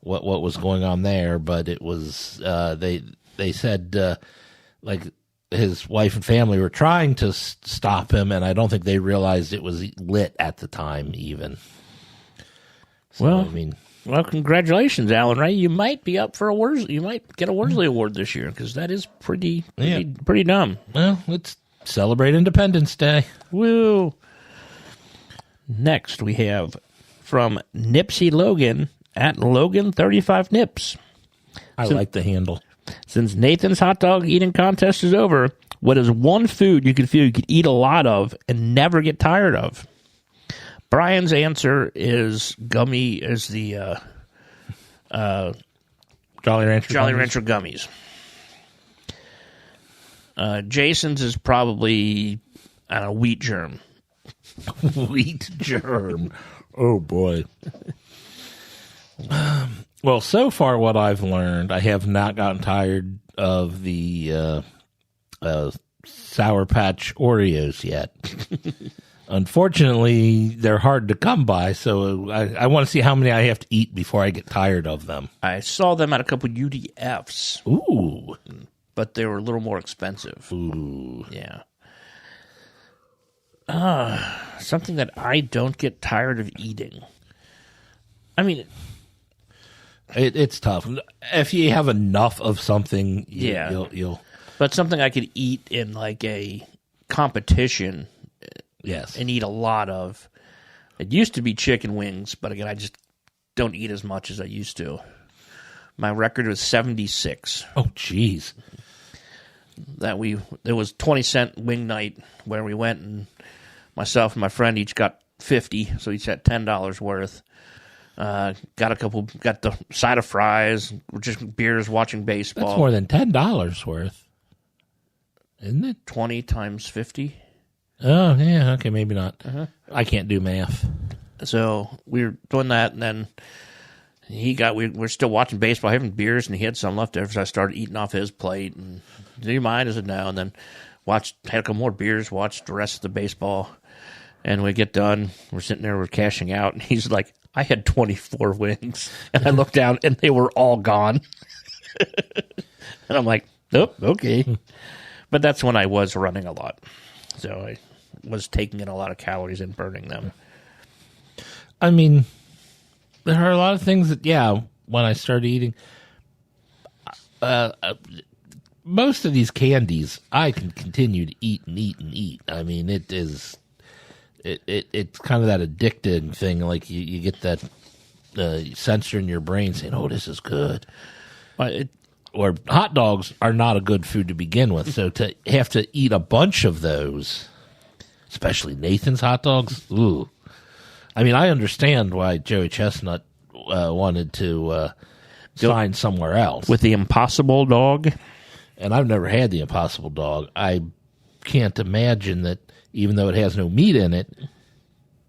what was going on there, but it was, they said, his wife and family were trying to stop him, and I don't think they realized it was lit at the time even. So, Well, congratulations, Alan Ray. You might be up for a Worsley. You might get a Worsley Award this year because that is pretty dumb. Well, let's celebrate Independence Day. Woo! Next, we have from Nipsey Logan at Logan35Nips. I like the handle. Since Nathan's hot dog eating contest is over, what is one food you could eat a lot of and never get tired of? Brian's answer is the Jolly Rancher gummies. Jason's is probably wheat germ. Wheat germ. Oh boy. Well, so far what I've learned, I have not gotten tired of the Sour Patch Oreos yet. Unfortunately, they're hard to come by, so I want to see how many I have to eat before I get tired of them. I saw them at a couple UDFs. Ooh. But they were a little more expensive. Ooh. Yeah. Something that I don't get tired of eating. I mean, it's tough. If you have enough of something, you'll. But something I could eat in a competition. Yes. And eat a lot of. It used to be chicken wings, but again, I just don't eat as much as I used to. My record was 76. Oh, jeez. There was 20-cent wing night where we went, and myself and my friend each got 50, so each had $10 worth. Got the side of fries, just beers, watching baseball. That's more than $10 worth, isn't it? 20 times 50. Oh, yeah, okay, maybe not. Uh-huh. I can't do math. So we were doing that, and then we're still watching baseball, having beers, and he had some left over, so I started eating off his plate. And do you mind? I said no, and then had a couple more beers, watched the rest of the baseball, and we get done. We're sitting there, we're cashing out, and he's like, I had 24 wings, and I looked down, and they were all gone. And I'm like, nope, okay. But that's when I was running a lot, so I was taking in a lot of calories and burning them. I mean, there are a lot of things that, when I started eating, most of these candies, I can continue to eat and eat and eat. I mean, it's kind of that addicting thing. Like you get that sensor in your brain saying, "Oh, this is good." Or hot dogs are not a good food to begin with. So to have to eat a bunch of those, especially Nathan's hot dogs, ooh. I mean, I understand why Joey Chestnut wanted to sign somewhere else. With the Impossible Dog? And I've never had the Impossible Dog. I can't imagine that, even though it has no meat in it,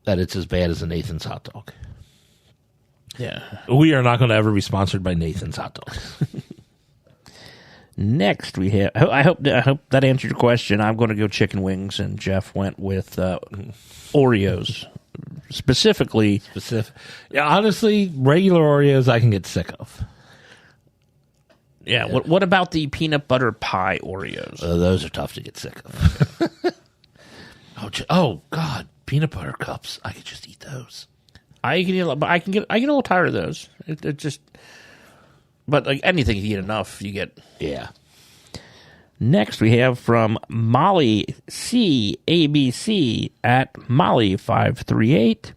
that it's as bad as a Nathan's hot dog. Yeah. We are not going to ever be sponsored by Nathan's hot dogs. Next, we have. I hope that answered your question. I'm going to go chicken wings, and Jeff went with Oreos. Specifically. Yeah, honestly, regular Oreos I can get sick of. Yeah. What about the peanut butter pie Oreos? Those are tough to get sick of. Oh God, peanut butter cups. I could just eat those. I get a little tired of those. It just. But like anything, you eat enough, you get. Yeah. Next, we have from Molly C. ABC at Molly538.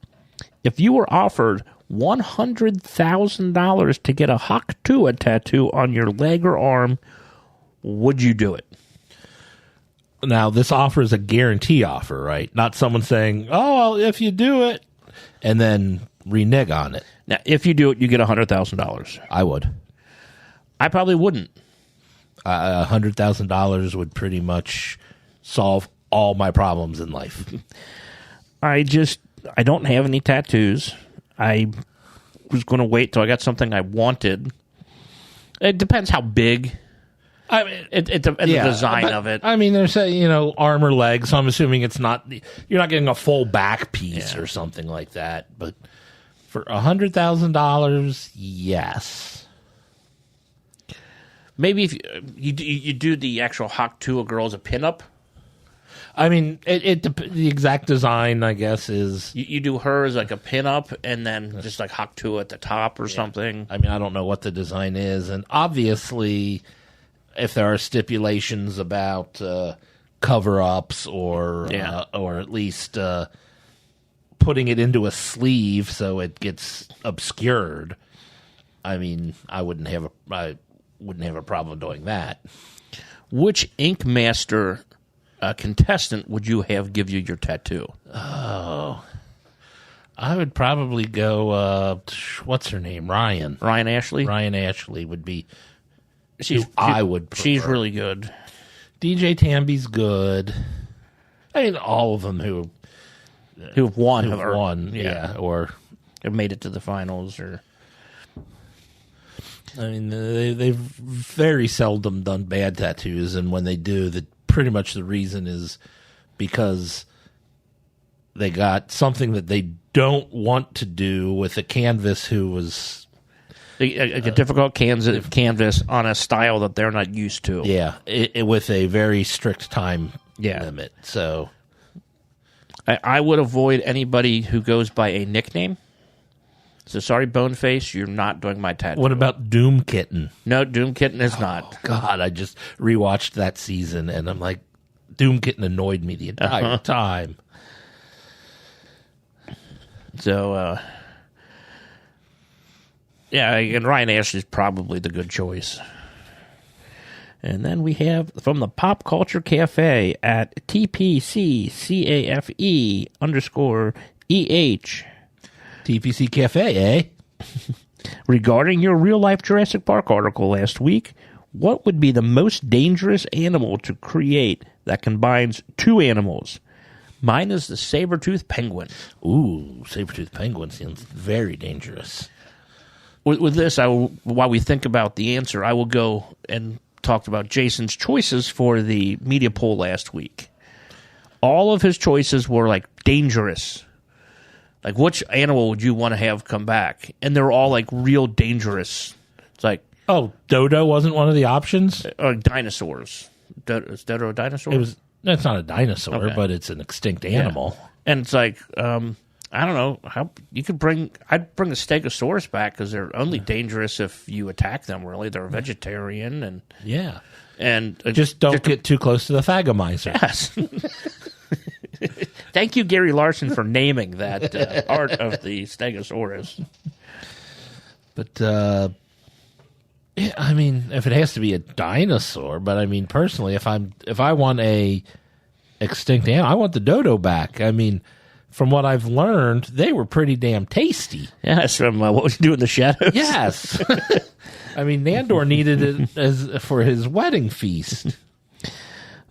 If you were offered $100,000 to get a Haktua tattoo on your leg or arm, would you do it? Now, this offer is a guarantee offer, right? Not someone saying, "Oh, well, if you do it," and then renege on it. Now, if you do it, you get $100,000. I would. I probably wouldn't. $100,000 would pretty much solve all my problems in life. I don't have any tattoos. I was going to wait till I got something I wanted. It depends how big. I mean, the design of it. I mean, they're saying, arm or leg, so I'm assuming it's not, you're not getting a full back piece or something like that. But for $100,000, yes. Maybe if you do the actual Haktua girl as a pinup. I mean, the exact design, I guess, is... You do her as like a pinup and then just like Haktua at the top or something. I mean, I don't know what the design is. And obviously, if there are stipulations about cover-ups or at least putting it into a sleeve so it gets obscured, I mean, I wouldn't have a problem doing that. Which Ink Master contestant would you have give you your tattoo? Oh, I would probably go. What's her name? Ryan Ashley. Ryan Ashley would be. I would prefer. She's really good. DJ Tamby's good. I mean, all of them who've won, or have made it to the finals, or. I mean, they've very seldom done bad tattoos, and when they do, pretty much the reason is because they got something that they don't want to do with a canvas who was... A difficult canvas on a style that they're not used to. Yeah, with a very strict time limit. So I would avoid anybody who goes by a nickname. So sorry, Boneface, you're not doing my tattoo. What about Doom Kitten? No, Doom Kitten is not. God, I just rewatched that season, and I'm like, Doom Kitten annoyed me the entire time. So, and Ryan Ashley's probably the good choice. And then we have from the Pop Culture Cafe at TPCCAFE_EH. TPC Cafe, eh? Regarding your real-life Jurassic Park article last week, what would be the most dangerous animal to create that combines two animals? Mine is the saber-toothed penguin. Ooh, saber-toothed penguin sounds very dangerous. With this, while we think about the answer, I will go and talk about Jason's choices for the media poll last week. All of his choices were, like, dangerous. Like, which animal would you want to have come back? And they're all, like, real dangerous. It's like... Oh, Dodo wasn't one of the options? Dinosaurs. Is Dodo a dinosaur? It's not a dinosaur, but it's an extinct animal. Yeah. And it's like, I don't know. I'd bring the Stegosaurus back because they're only dangerous if you attack them, really. They're a vegetarian. And yeah. And Just don't get too close to the Thagomizer. Yes. Thank you, Gary Larson, for naming that part of the Stegosaurus. But, yeah, I mean, if it has to be a dinosaur, but I mean, personally, if I want a extinct animal, I want the dodo back. I mean, from what I've learned, they were pretty damn tasty. Yes, from What Was He Doing in the Shadows? Yes. I mean, Nandor needed it for his wedding feast.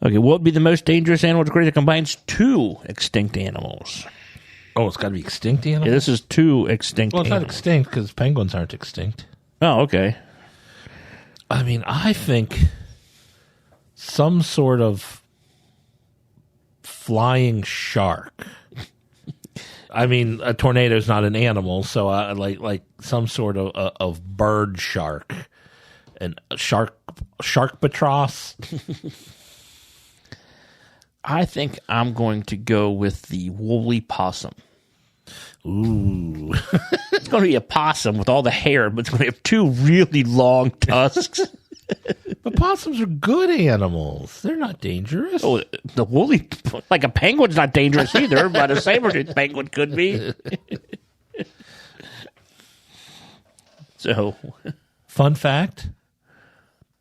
Okay, what would be the most dangerous animal to create that combines two extinct animals? Oh, it's got to be extinct animals? Yeah, this is two extinct Well, it's not animals. extinct because penguins aren't extinct. Oh, okay. I mean, I think some sort of flying shark. I mean, a tornado is not an animal, so like some sort of bird shark, and shark batross. I think I'm going to go with the woolly possum. Ooh, It's going to be a possum with all the hair, but it's going to have two really long tusks. but possums are good animals. They're not dangerous. Oh, the woolly, like a penguin's not dangerous either, but a saber-toothed penguin could be. So, Fun fact: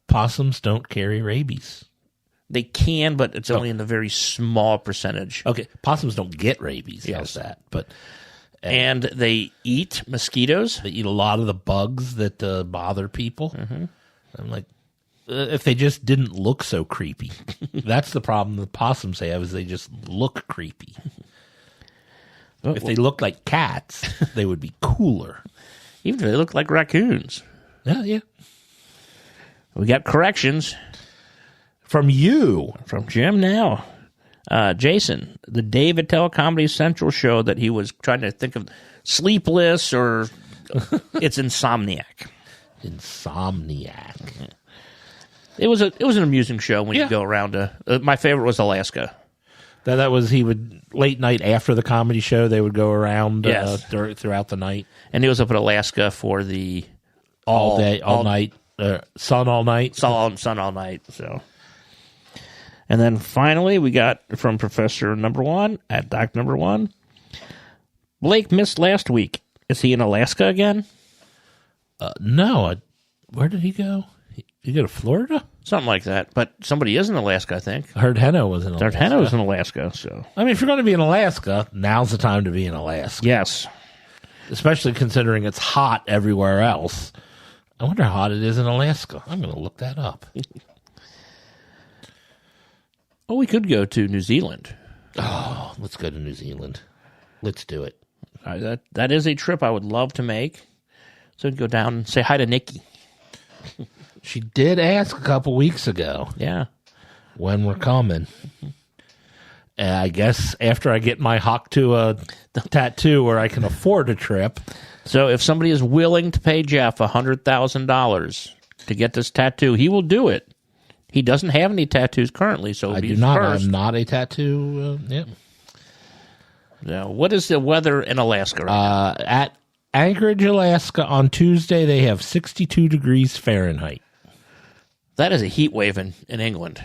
possums don't carry rabies. they can, but it's only in a very small percentage. Okay, possums don't get rabies. Yes. How's that? But And they eat mosquitoes. they eat a lot of the bugs that bother people. Mm-hmm. I'm like, if they just didn't look so creepy. That's the problem the possums have, is they just look creepy. If they looked like cats, they would be cooler. Even if they look like raccoons. Yeah. We got corrections From you. from Jim now. Jason, the Dave Attell Comedy Central show that he was trying to think of, Sleepless or it's Insomniac. Insomniac. It was an amusing show when Yeah. you go around. My favorite was Alaska. That was, he would, late night after the comedy show, they would go around Yes. throughout the night. And he was up in Alaska for the All day, all night. Sun all night. sun all night. So, and then finally we got from Professor Number One at Doc Number One. Blake missed last week. Is he in Alaska again? No. Where did he go? He go to Florida? Something like that. But somebody is in Alaska, I think. I heard Henno was in Alaska. Dartano is in Alaska. So I mean, if you're going to be in Alaska, now's the time to be in Alaska. yes, Especially considering it's hot everywhere else. I wonder how hot it is in Alaska. I'm going to look that up. oh, we could go to New Zealand. Oh, let's go to New Zealand. Let's do it. That is a trip I would love to make. So we'd go down and say hi to Nikki. She did ask a couple weeks ago Yeah. when we're coming. And I guess after I get my Hock-Tua tattoo where I can afford a trip. So if somebody is willing to pay Jeff $100,000 to get this tattoo, he will do it. He doesn't have any tattoos currently, so it'll I be do not. first. I'm not a tattoo. Yeah. Now, what is the weather in Alaska right now? At Anchorage, Alaska, on Tuesday, they have 62 degrees Fahrenheit. That is a heat wave in England.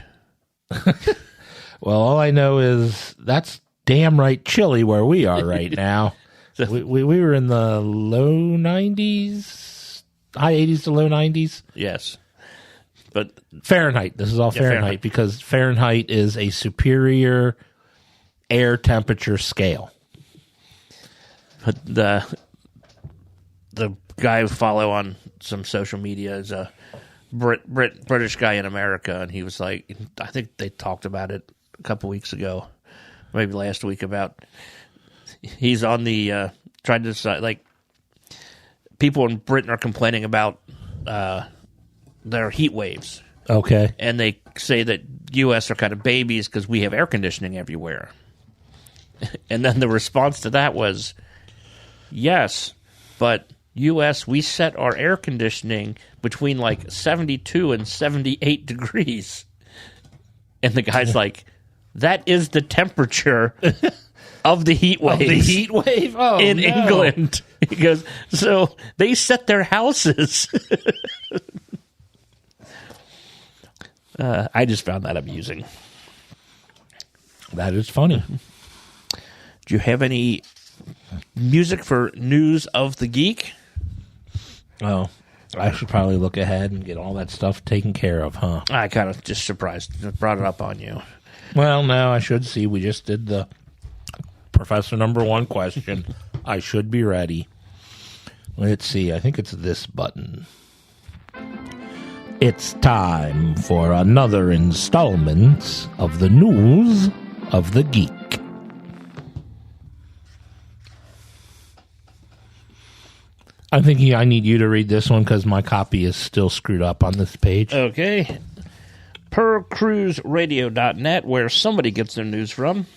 Well, all I know is that's damn right chilly where we are right now. we were in the low 90s, high 80s to low 90s. Yes. But Fahrenheit. This is all Fahrenheit, Fahrenheit. because Fahrenheit is a superior air temperature scale. the guy I follow on some social media is a British guy in America, and he was like, I think they talked about it a couple weeks ago, maybe last week, about he's on the trying to decide, like, people in Britain are complaining about their heat waves, Okay. and they say that U.S. are kind of babies because we have air conditioning everywhere. And then the response to that was, yes, but U.S., we set our air conditioning between like 72 and 78 degrees. And the guy's like, that is the temperature of the heat wave. The heat wave? Oh, in no. England. He goes, so they set their houses. I just found that amusing. That is funny. Do you have any music for News of the Geek? Oh, I should probably look ahead and get all that stuff taken care of, huh? I kind of just surprised. Brought it up on you. Well, no, I should see. We just did the Professor number 1 question. I should be ready. Let's see. I think it's this button. It's time for another installment of the News of the Geek. I'm thinking I need you to read this one because my copy is still screwed up on this page. Okay. Per cruiseradio.net, where somebody gets their news from,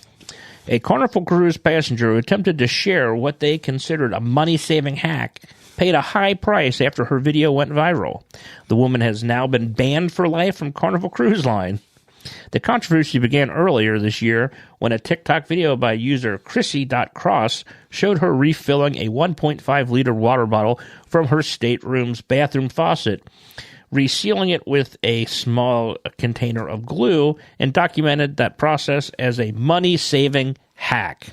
a Carnival Cruise passenger who attempted to share what they considered a money-saving hack paid a high price after her video went viral. The woman has now been banned for life from Carnival Cruise Line. The controversy began earlier this year when a TikTok video by user Chrissy.cross showed her refilling a 1.5-liter water bottle from her stateroom's bathroom faucet, resealing it with a small container of glue, and documented that process as a money-saving hack.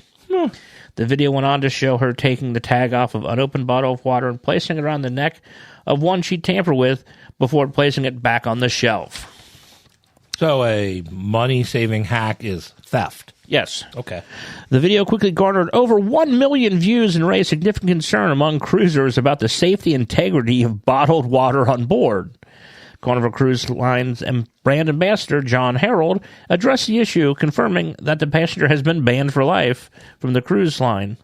The video went on to show her taking the tag off of an unopened bottle of water and placing it around the neck of one she tampered with before placing it back on the shelf. So a money-saving hack is theft. Yes. Okay. The video quickly garnered over 1 million views and raised significant concern among cruisers about the safety and integrity of bottled water on board. Carnival Cruise Line's brand ambassador, John Harold, addressed the issue, confirming that the passenger has been banned for life from the cruise line.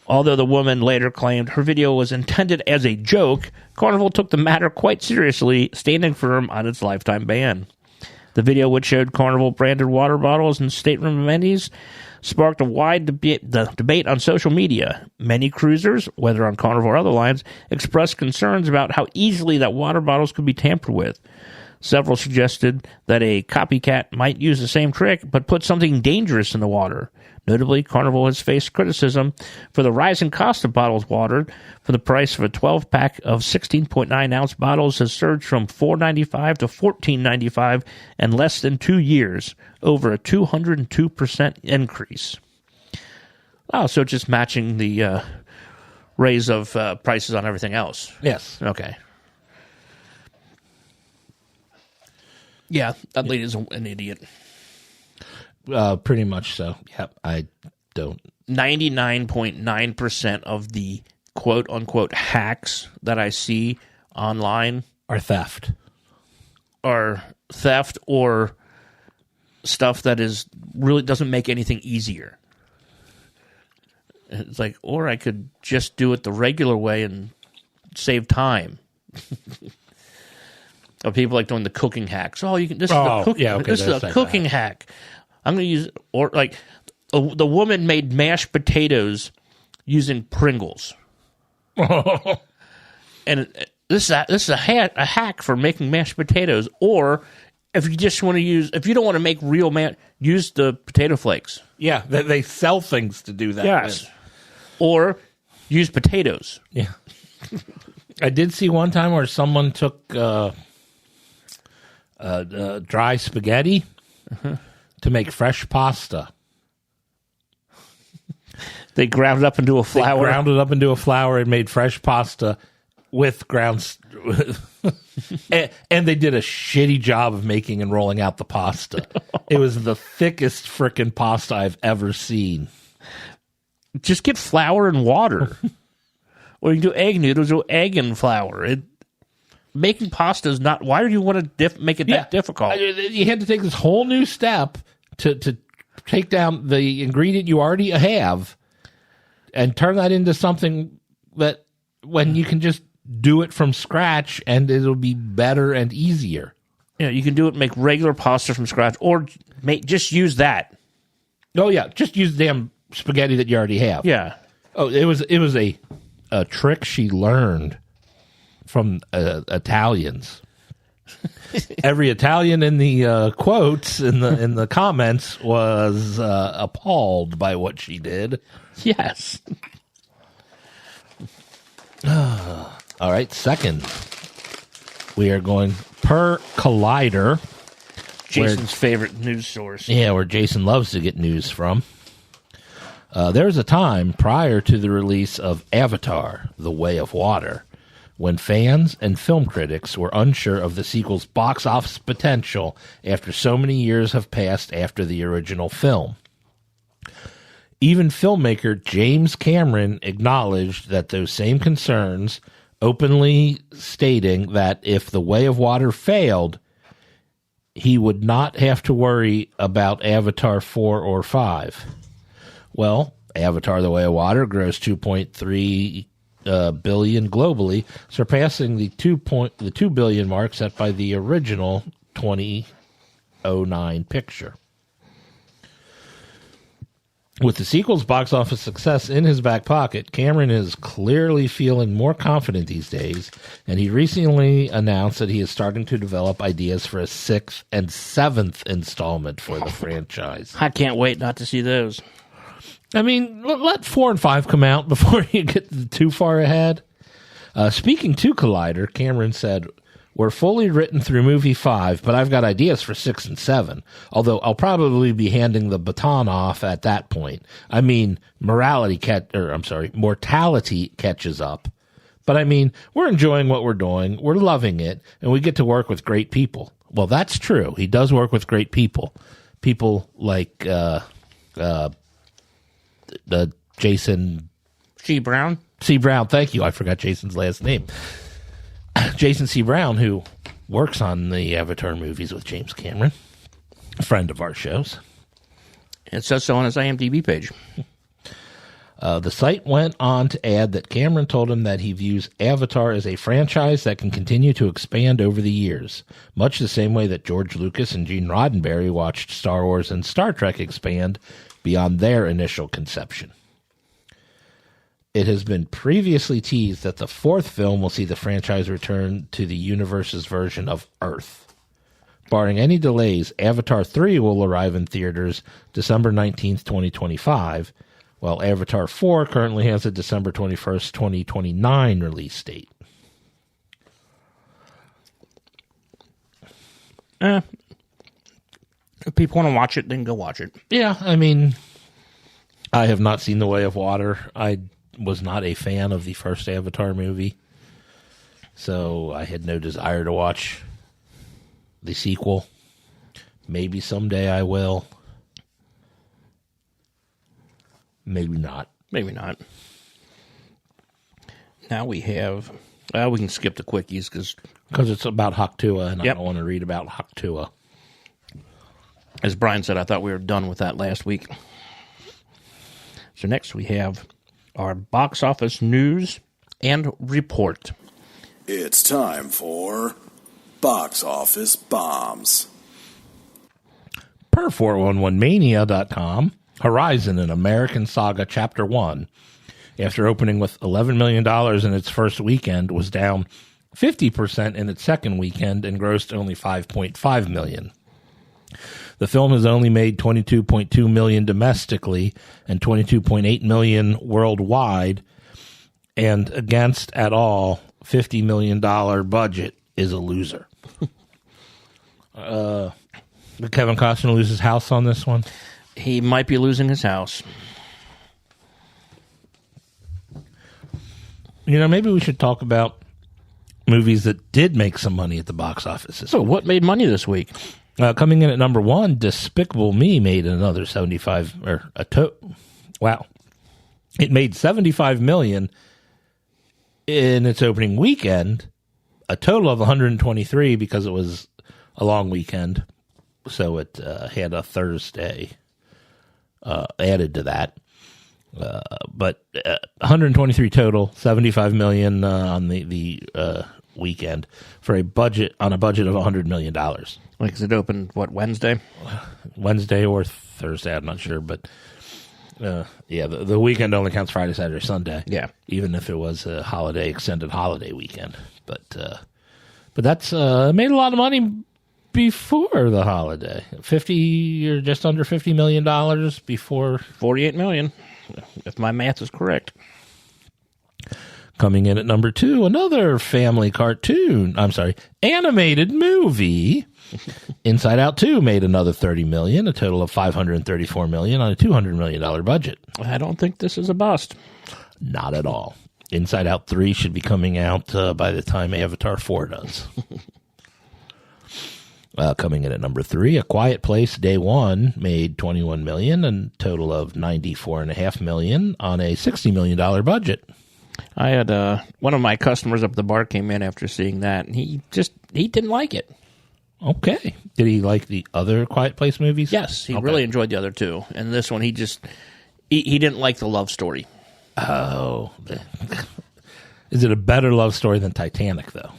Although the woman later claimed her video was intended as a joke, Carnival took the matter quite seriously, standing firm on its lifetime ban. The video, which showed Carnival-branded water bottles and stateroom amenities, sparked a wide debate on social media. Many cruisers, whether on Carnival or other lines, expressed concerns about how easily that water bottles could be tampered with. Several suggested that a copycat might use the same trick, but put something dangerous in the water. Notably, Carnival has faced criticism for the rising cost of bottled water. For the price of a 12-pack of 16.9-ounce bottles has surged from $4.95 to $14.95 in less than 2 years, over a 202% increase. Oh, so just matching the raise of prices on everything else. Yes. Okay. Yeah, that lady's an idiot. Pretty much so. Yep. I don't. 99.9% of the quote-unquote hacks that I see online Are theft. are theft or stuff that is really doesn't make anything easier. It's like, or I could just do it the regular way and save time. Or people like doing the cooking hacks. Oh, you can. This is a cooking. Yeah, okay, this is a cooking hack. I'm going to use, or like, the woman made mashed potatoes using Pringles, and this is a hack for making mashed potatoes. Or if you just want to use, if you don't want to make real use the potato flakes. Yeah, they sell things to do that. Yes, or use potatoes. Yeah. I did see one time where someone took dry spaghetti to make fresh pasta. They ground it up into a flour. They ground it up into a flour and made fresh pasta with ground. And they did a shitty job of making and rolling out the pasta. It was the thickest frickin' pasta I've ever seen. Just get flour and water. Or you can do egg noodles or egg and flour. Making pasta is not... Why do you want to make it that difficult? You had to take this whole new step to take down the ingredient you already have and turn that into something that when you can just do it from scratch and it'll be better and easier. Yeah, you can do it, make regular pasta from scratch, or just use that. Oh, yeah. Just use the damn spaghetti that you already have. Yeah. Oh, it was a trick she learned from Italians. Every Italian in the quotes in the comments was appalled by what she did. Yes. All right, second, we are going per Collider. Jason's favorite news source. Yeah, where Jason loves to get news from. There was a time prior to the release of Avatar, The Way of Water, when fans and film critics were unsure of the sequel's box office potential after so many years have passed after the original film. Even filmmaker James Cameron acknowledged that those same concerns, openly stating that if The Way of Water failed, he would not have to worry about Avatar 4 or 5. Well, Avatar The Way of Water grossed $2.3 billion globally, surpassing the 2 billion mark set by the original 2009 picture. With the sequel's box office success in his back pocket, Cameron is clearly feeling more confident these days, and he recently announced that he is starting to develop ideas for a 6th and 7th installment for the franchise. I can't wait not to see those. I mean, let 4 and 5 come out before you get too far ahead. Speaking to Collider, Cameron said, "We're fully written through movie 5, but I've got ideas for 6 and 7, although I'll probably be handing the baton off at that point. I mean, mortality catches up. But I mean, we're enjoying what we're doing, we're loving it, and we get to work with great people." Well, that's true. He does work with great people. People like Jason C. Brown? C. Brown, thank you. I forgot Jason's last name. Jason C. Brown, who works on the Avatar movies with James Cameron, a friend of our shows. It says so on his IMDb page. The site went on to add that Cameron told him that he views Avatar as a franchise that can continue to expand over the years, much the same way that George Lucas and Gene Roddenberry watched Star Wars and Star Trek expand beyond their initial conception. It has been previously teased that the 4th film will see the franchise return to the universe's version of Earth. Barring any delays, Avatar 3 will arrive in theaters December 19th, 2025, while Avatar 4 currently has a December 21st, 2029 release date. If people want to watch it, then go watch it. Yeah, I mean, I have not seen The Way of Water. I was not a fan of the first Avatar movie, so I had no desire to watch the sequel. Maybe someday I will. Maybe not. Maybe not. Now we have... we can skip the quickies because it's about Haktua, and Yep. I don't want to read about Haktua. As Brian said, I thought we were done with that last week. So next we have our box office news and report. It's time for Box Office Bombs. Per 411mania.com, Horizon, an American Saga Chapter 1, after opening with $11 million in its first weekend, was down 50% in its second weekend and grossed only $5.5 million. The film has only made $22.2 million domestically and $22.8 million worldwide, and against at all $50 million budget is a loser. Did Kevin Costner lose his house on this one? He might be losing his house. You know, maybe we should talk about movies that did make some money at the box office. So what made money this week? Coming in at number 1, Despicable Me made another 75, wow. It made $75 million in its opening weekend, a total of 123 because it was a long weekend. So it had a Thursday added to that. But 123 total, 75 million on the weekend for a budget of $100 million. Like, it opened, Wednesday? Wednesday or Thursday, I'm not sure, but the weekend only counts Friday, Saturday, Sunday. Yeah. Even if it was a extended holiday weekend. But that's made a lot of money before the holiday. 50 or just under $50 million before. $48 million, if my math is correct. Coming in at number 2, another family animated movie. Inside Out 2 made another $30 million, a total of $534 million on a $200 million budget. I don't think this is a bust. Not at all. Inside Out 3 should be coming out by the time Avatar 4 does. Coming in at number 3, A Quiet Place Day 1 made $21 million and a total of $94.5 million on a $60 million budget. I had one of my customers up at the bar came in after seeing that, and he didn't like it. Okay. Did he like the other Quiet Place movies? Yes, he Okay. really enjoyed the other two. And this one, he didn't like the love story. Oh. Is it a better love story than Titanic, though?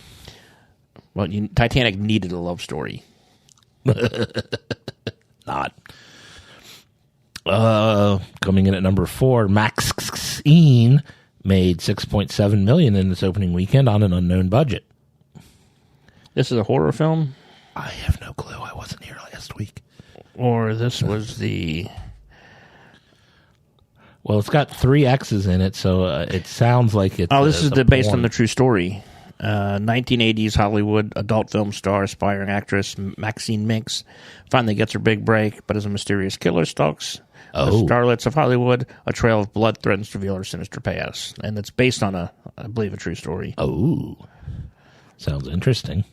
Well, Titanic needed a love story. Not. Coming in at number 4, Maxine made $6.7 million in its opening weekend on an unknown budget. This is a horror film? I have no clue. I wasn't here last week. Or this was the... Well, it's got 3 X's in it, so it sounds like it's... Oh, this is based on porn. the true story. 1980s Hollywood adult film star, aspiring actress Maxine Minks finally gets her big break, but as a mysterious killer stalks the starlets of Hollywood, a trail of blood threatens to reveal her sinister past. And it's based on I believe, a true story. Oh, sounds interesting.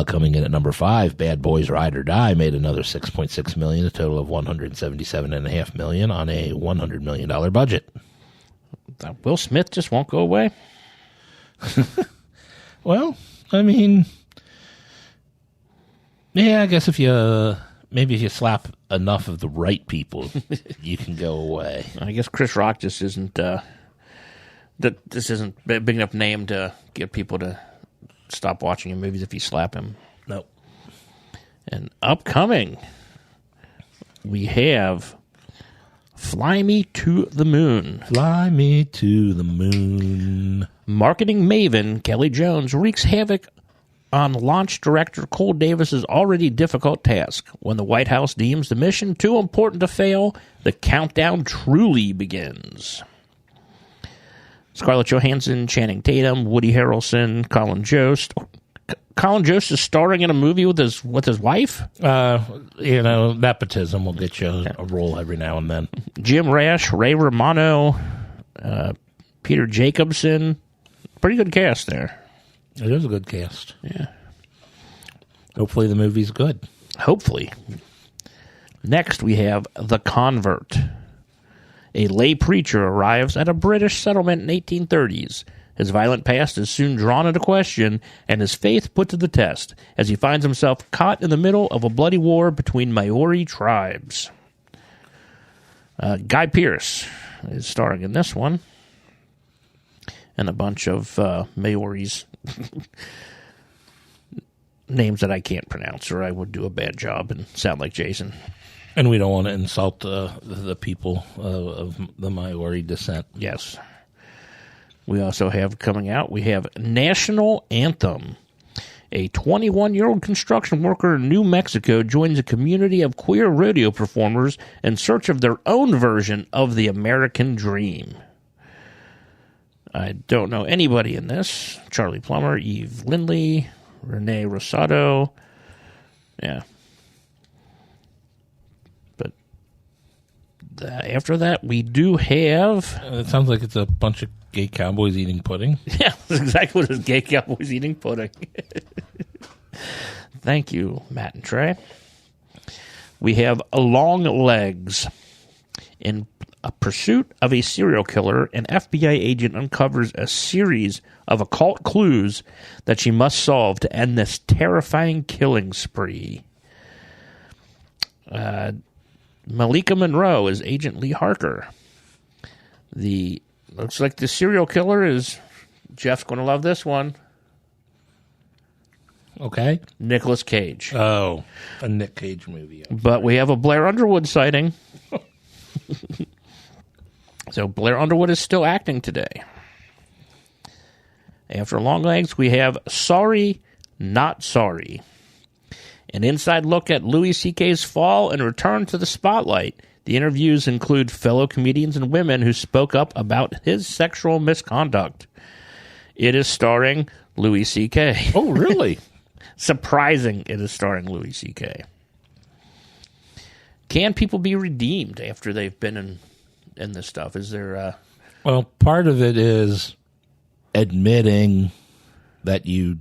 Coming in at number 5, Bad Boys Ride or Die made another $6.6 million, a total of $177.5 million on a $100 million budget. Will Smith just won't go away. Well, I mean, yeah, I guess if you slap enough of the right people, you can go away. I guess Chris Rock just isn't this isn't a big enough name to get people to stop watching your movies if you slap him. Nope. And upcoming, we have Fly Me to the Moon. Fly me to the moon. Marketing maven Kelly Jones wreaks havoc on launch director Cole Davis's already difficult task. When the White House deems the mission too important to fail, the countdown truly begins. Scarlett Johansson, Channing Tatum, Woody Harrelson, Colin Jost. Colin Jost is starring in a movie with his wife? Nepotism will get you a role every now and then. Jim Rash, Ray Romano, Peter Jacobson. Pretty good cast there. It is a good cast. Yeah. Hopefully the movie's good. Hopefully. Next, we have The Convert. A lay preacher arrives at a British settlement in 1830s. His violent past is soon drawn into question and his faith put to the test as he finds himself caught in the middle of a bloody war between Maori tribes. Guy Pearce is starring in this one. And a bunch of Maoris. Names that I can't pronounce, or I would do a bad job and sound like Jason. And we don't want to insult the people of the Maori descent. Yes. We also have coming out, we have National Anthem. A 21-year-old construction worker in New Mexico joins a community of queer rodeo performers in search of their own version of the American dream. I don't know anybody in this. Charlie Plummer, Eve Lindley, Renee Rosado. Yeah. But after that, we do have... It sounds like it's a bunch of gay cowboys eating pudding. Yeah, that's exactly what it is. Gay cowboys eating pudding. Thank you, Matt and Trey. We have Long Legs. In a pursuit of a serial killer, an FBI agent uncovers a series of occult clues that she must solve to end this terrifying killing spree. Malika Monroe is Agent Lee Harker. Looks like the serial killer is... Jeff's going to love this one. Okay. Nicolas Cage. Oh, a Nick Cage movie. But we have a Blair Underwood sighting. So Blair Underwood is still acting today. After Long Legs, we have Sorry, Not Sorry. An inside look at Louis C.K.'s fall and return to the spotlight. The interviews include fellow comedians and women who spoke up about his sexual misconduct. It is starring Louis C.K. Oh, really? Surprising it is starring Louis C.K. Can people be redeemed after they've been in this stuff? Is there... Well, part of it is admitting that you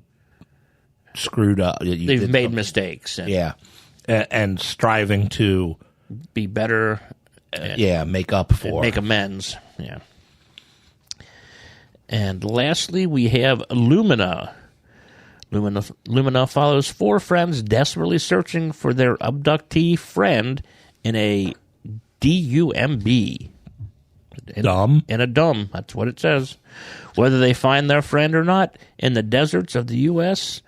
screwed up. They've made mistakes. And Yeah. And striving to... be better. make up for. Make amends. Yeah. And lastly, we have Lumina. Lumina follows 4 friends desperately searching for their abductee friend in a DUMB. Dumb. In a dumb. That's what it says. Whether they find their friend or not, in the deserts of the U.S.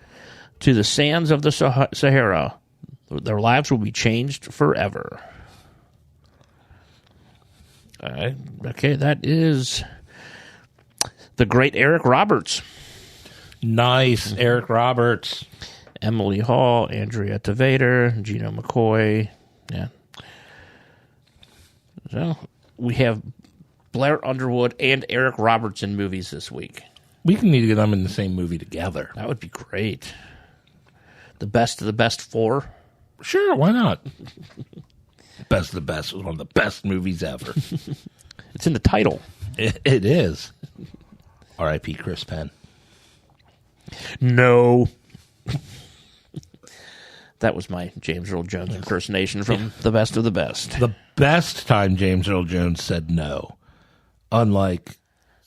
to the sands of the Sahara, their lives will be changed forever. Okay, that is the great Eric Roberts. Nice, Eric Roberts. Emily Hall, Andrea Vader, Gino McCoy. Yeah. So we have Blair Underwood and Eric Roberts in movies this week. We can need to get them in the same movie together. That would be great. The best of the best 4. Sure, why not? Best of the Best was one of the best movies ever. It's in the title. It is. R.I.P. Chris Penn. No. That was my James Earl Jones impersonation from The Best of the Best. The best time James Earl Jones said no. Unlike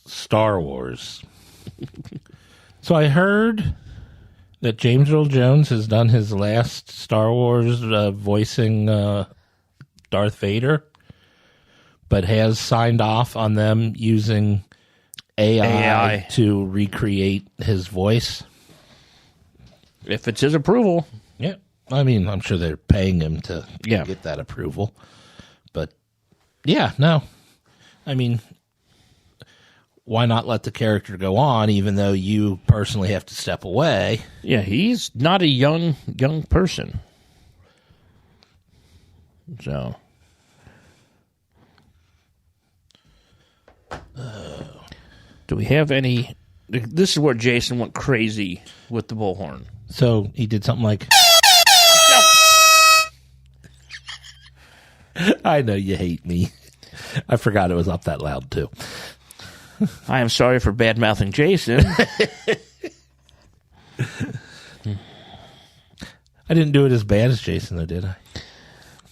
Star Wars. So I heard that James Earl Jones has done his last Star Wars voicing Darth Vader, but has signed off on them using AI to recreate his voice. If it's his approval. Yeah. I mean, I'm sure they're paying him to Yeah. get that approval. But, yeah, no. I mean, why not let the character go on, even though you personally have to step away? Yeah, he's not a young person. So. Do we have any... This is where Jason went crazy with the bullhorn. So he did something like... I know you hate me. I forgot it was up that loud, too. I am sorry for bad-mouthing Jason. I didn't do it as bad as Jason, though, did I?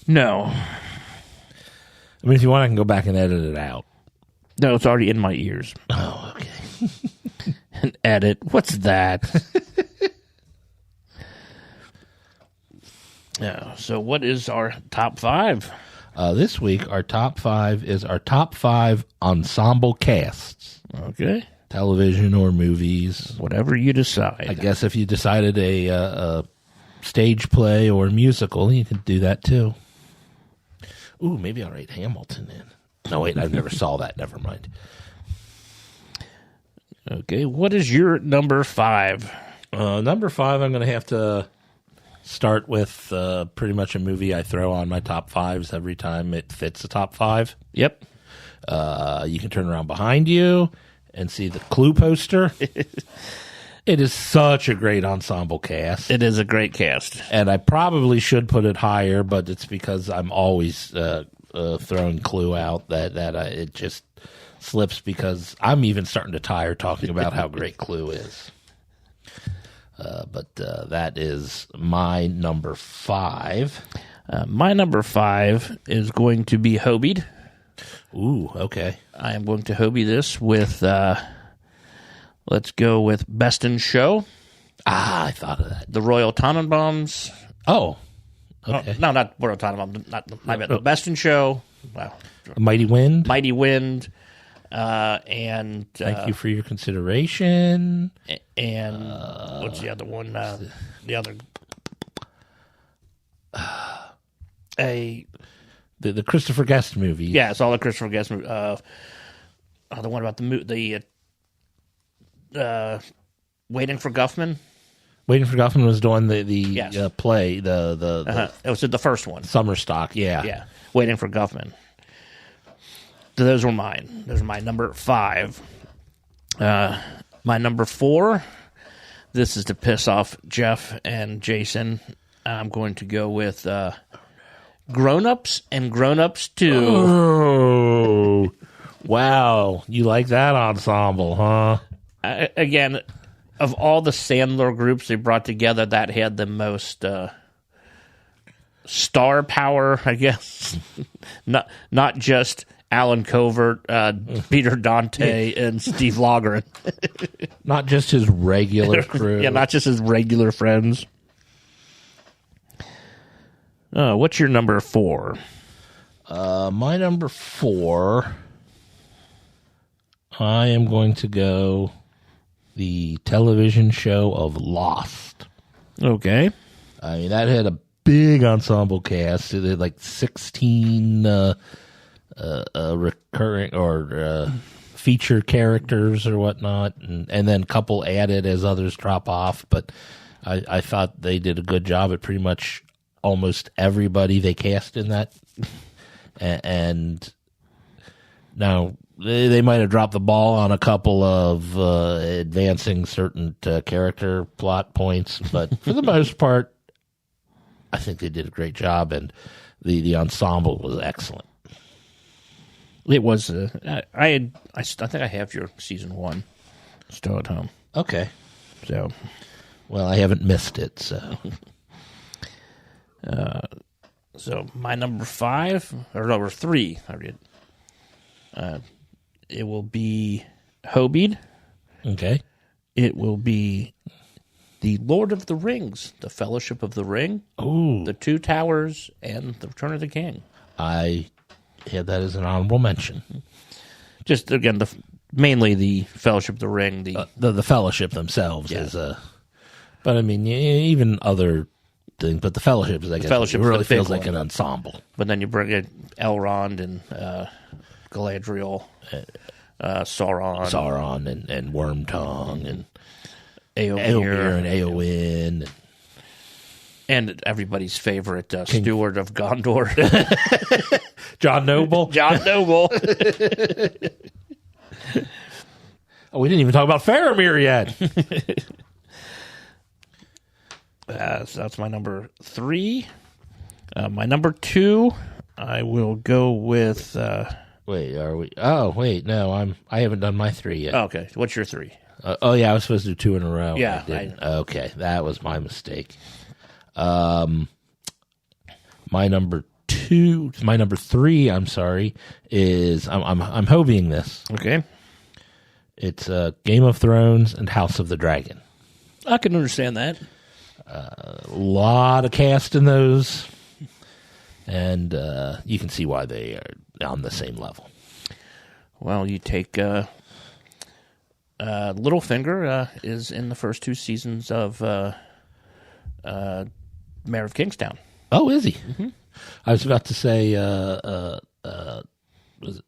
No. I mean, if you want, I can go back and edit it out. No, it's already in my ears. Oh, okay. And edit. What's that? Yeah. So what is our top 5? This week, our top 5 is our top 5 ensemble casts. Okay. Television or movies. Whatever you decide. I guess if you decided a stage play or musical, you could do that too. Ooh, maybe I'll write Hamilton in. No, wait, I never saw that. Never mind. Okay, what is your number 5? Number 5, I'm going to have to start with pretty much a movie I throw on my top 5s every time it fits the top 5. Yep. You can turn around behind you and see the Clue poster. It is such a great ensemble cast. It is a great cast. And I probably should put it higher, but it's because I'm always throwing Clue out that it just slips because I'm even starting to tire talking about how great Clue is. But that is my number 5. My number 5 is going to be Hobied. Ooh, okay. I am going to Hobie this with, let's go with Best in Show. Ah, I thought of that. The Royal Tenenbaums. Oh, okay. No, not Royal Tenenbaums. Not my bad. The Best in Show. Wow. Mighty Wind. Mighty Wind. And Thank you for your consideration. And what's the other one? The other. The Christopher Guest movie. Yeah, it's all the Christopher Guest movie. The one about the Waiting for Guffman. Waiting for Guffman was doing the Yes. play, the It was the first one. summer stock, yeah. Yeah, Waiting for Guffman. So those were mine. Those are my number 5. My number 4, this is to piss off Jeff and Jason. I'm going to go with Grown Ups and Grown Ups 2. Oh, wow. You like that ensemble, huh? Again, of all the Sandler groups they brought together, that had the most star power, I guess. not just Alan Covert, Peter Dante, and Steve Logren. Not just his regular crew. Yeah, not just his regular friends. What's your number 4? My number 4, I am going to go the television show of Lost. Okay. I mean, that had a big ensemble cast. It had like 16 recurring or feature characters or whatnot, and then a couple added as others drop off. But I thought they did a good job at pretty much almost everybody they cast in that. And now they might have dropped the ball on a couple of advancing certain character plot points, but for the most part, I think they did a great job, and the ensemble was excellent. It was. I think I have your season 1 still at home. Okay. So, Well, I haven't missed it, so. So my number 5 or number 3, I read. It will be Hobie. Okay. It will be the Lord of the Rings, the Fellowship of the Ring, Ooh. the Two Towers, and the Return of the King. I had that as an honorable mention. Just again, mainly the Fellowship of the Ring. The Fellowship themselves is but I mean, even other things, but the Fellowship is, I guess, Fellowship it really is the big feels like one. an ensemble. But then you bring in Elrond and Galadriel, Sauron, and Wormtongue and Eowyn, and Eowyn. and everybody's favorite steward of Gondor, John Noble. John Noble. Oh, we didn't even talk about Faramir yet. So that's my number 3. My number 2, I will go with. Wait, are we? Oh, wait, no, I haven't done my 3 yet. Okay, what's your 3? Oh, yeah, I was supposed to do 2 in a row. Yeah, I didn't. Okay, that was my mistake. My number 3. I'm sorry, is I'm hobbying this. Okay, It's Game of Thrones and House of the Dragon. I can understand that. A lot of cast in those, and you can see why they are on the same level. Well, you take Littlefinger is in the first 2 seasons of Mayor of Kingstown. Oh, is he? Mm-hmm. I was about to say, was it?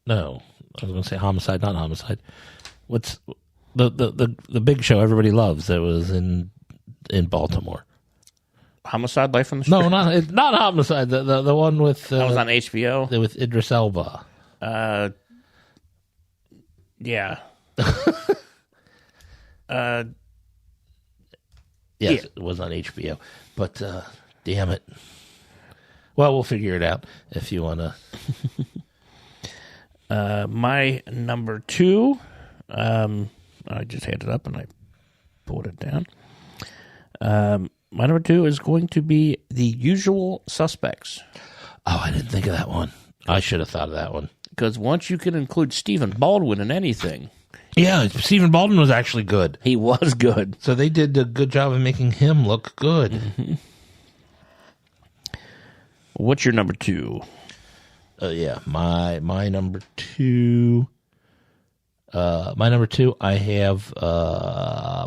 No, I was going to say Homicide, not Homicide. What's the big show everybody loves that was in Baltimore? Homicide: Life on the Street. No, not Homicide. The one with that was on HBO with Idris Elba. Yeah. Yes, it was on HBO. But damn it. Well, we'll figure it out if you want to. My number 2, I just had it up and I pulled it down. My number 2 is going to be The Usual Suspects. Oh, I didn't think of that one. I should have thought of that one. Because once you can include Stephen Baldwin in anything. Yeah, Stephen Baldwin was actually good. He was good. So they did a good job of making him look good. Mm-hmm. What's your number 2? Yeah, my number 2. My number 2, I have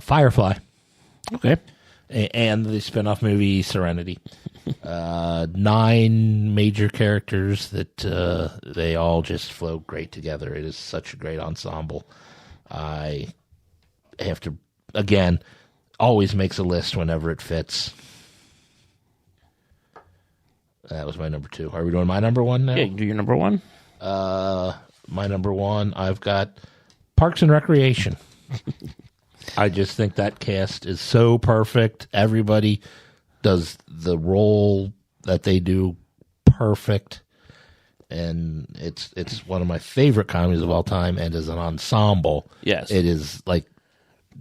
Firefly. Okay. And the spinoff movie Serenity. 9 major characters that they all just flow great together. It is such a great ensemble. I have to, again, always makes a list whenever it fits. That was my number 2. Are we doing my number 1 now? Yeah, you do your number 1. My number 1, I've got Parks and Recreation. I just think that cast is so perfect. Everybody does the role that they do perfect. And it's one of my favorite comedies of all time. And as an ensemble, yes, it is like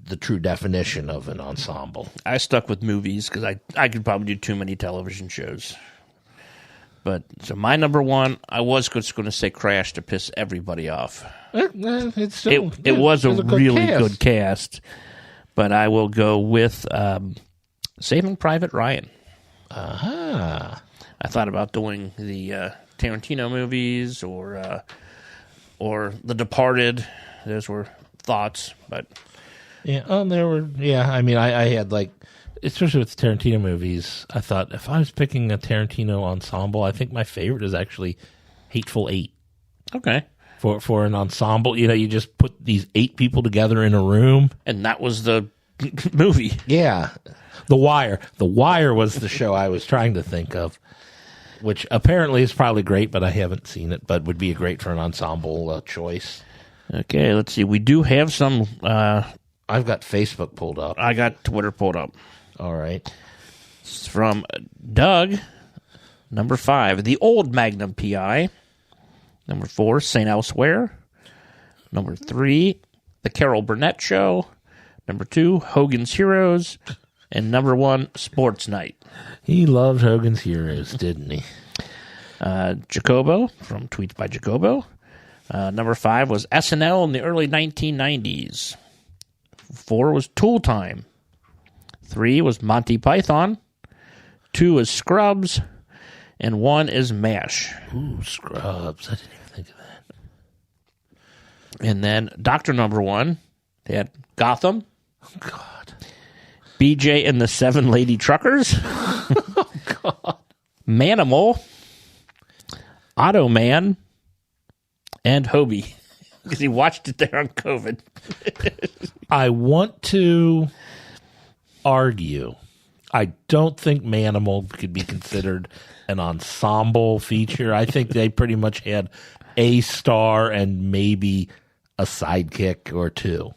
the true definition of an ensemble. I stuck with movies because I could probably do too many television shows. But so my number 1, I was just going to say Crash to piss everybody off. It was a really good cast, but I will go with Saving Private Ryan. Uh-huh. I thought about doing the Tarantino movies or The Departed. Those were thoughts, but yeah. Oh, there were. Yeah, I mean, I had like, especially with the Tarantino movies, I thought if I was picking a Tarantino ensemble, I think my favorite is actually Hateful Eight. Okay. For an ensemble, you just put these 8 people together in a room, and that was the movie. Yeah, The Wire. The Wire was the show I was trying to think of, which apparently is probably great, but I haven't seen it. But would be great for an ensemble choice. Okay, let's see. We do have some. I've got Facebook pulled up. I got Twitter pulled up. All right. It's from Doug, number 5, The Old Magnum P.I. Number 4, St. Elsewhere. Number 3, The Carol Burnett Show. Number 2, Hogan's Heroes. And number 1, Sports Night. He loved Hogan's Heroes, didn't he? Jacobo, from Tweets by Jacobo. Number 5 was SNL in the early 1990s. 4 was Tool Time. 3 was Monty Python. 2 is Scrubs. And 1 is MASH. Ooh, Scrubs. I didn't even think of that. And then Doctor Number 1, they had Gotham. Oh, God. BJ and the 7 Lady Truckers. Oh, God. Manimal. Otto Man. And Hobie. Because he watched it there on COVID. I want to argue. I don't think Manimal could be considered an ensemble feature. I think they pretty much had a star and maybe a sidekick or 2.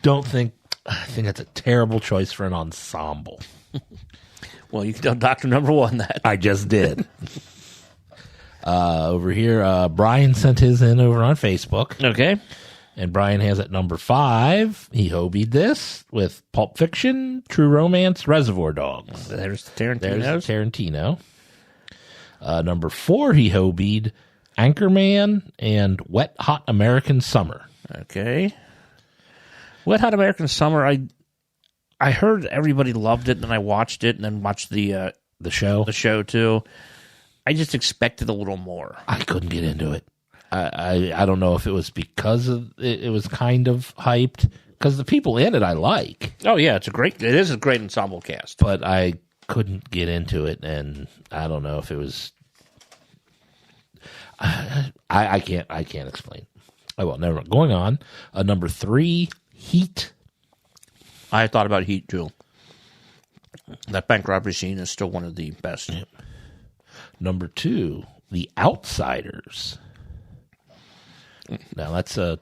I think that's a terrible choice for an ensemble. Well, you can tell Dr. Number 1 that. I just did. Over here, Brian sent his in over on Facebook. Okay. And Brian has at number 5. He hobied this with Pulp Fiction, True Romance, Reservoir Dogs. There's Tarantino. There's Tarantino. Number 4, he hobied Anchorman and Wet Hot American Summer. Okay. Wet Hot American Summer, I heard everybody loved it, and I watched it, and then watched the show. The show, too. I just expected a little more. I couldn't get into it. I don't know if it was because of it was kind of hyped, because the people in it I like. Oh yeah, it is a great ensemble cast. But I couldn't get into it, and I don't know if it was. I can't explain. Oh well, never mind. Going on. Number 3, Heat. I thought about Heat too. That bank robbery scene is still one of the best. Yep. Number 2, The Outsiders. Now that's a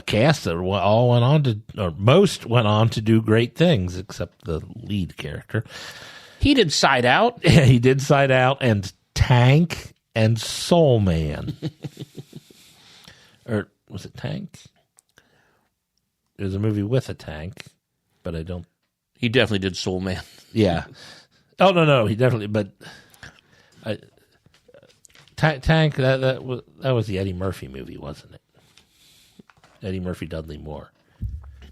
cast that all went on to, or most went on to do great things, except the lead character. He did Side Out. Yeah, he did Side Out and Tank and Soul Man. Or was it Tank? There's a movie with a tank, but I don't. He definitely did Soul Man. Yeah. Oh no, he definitely. But Tank that was the Eddie Murphy movie, wasn't it? Eddie Murphy, Dudley Moore.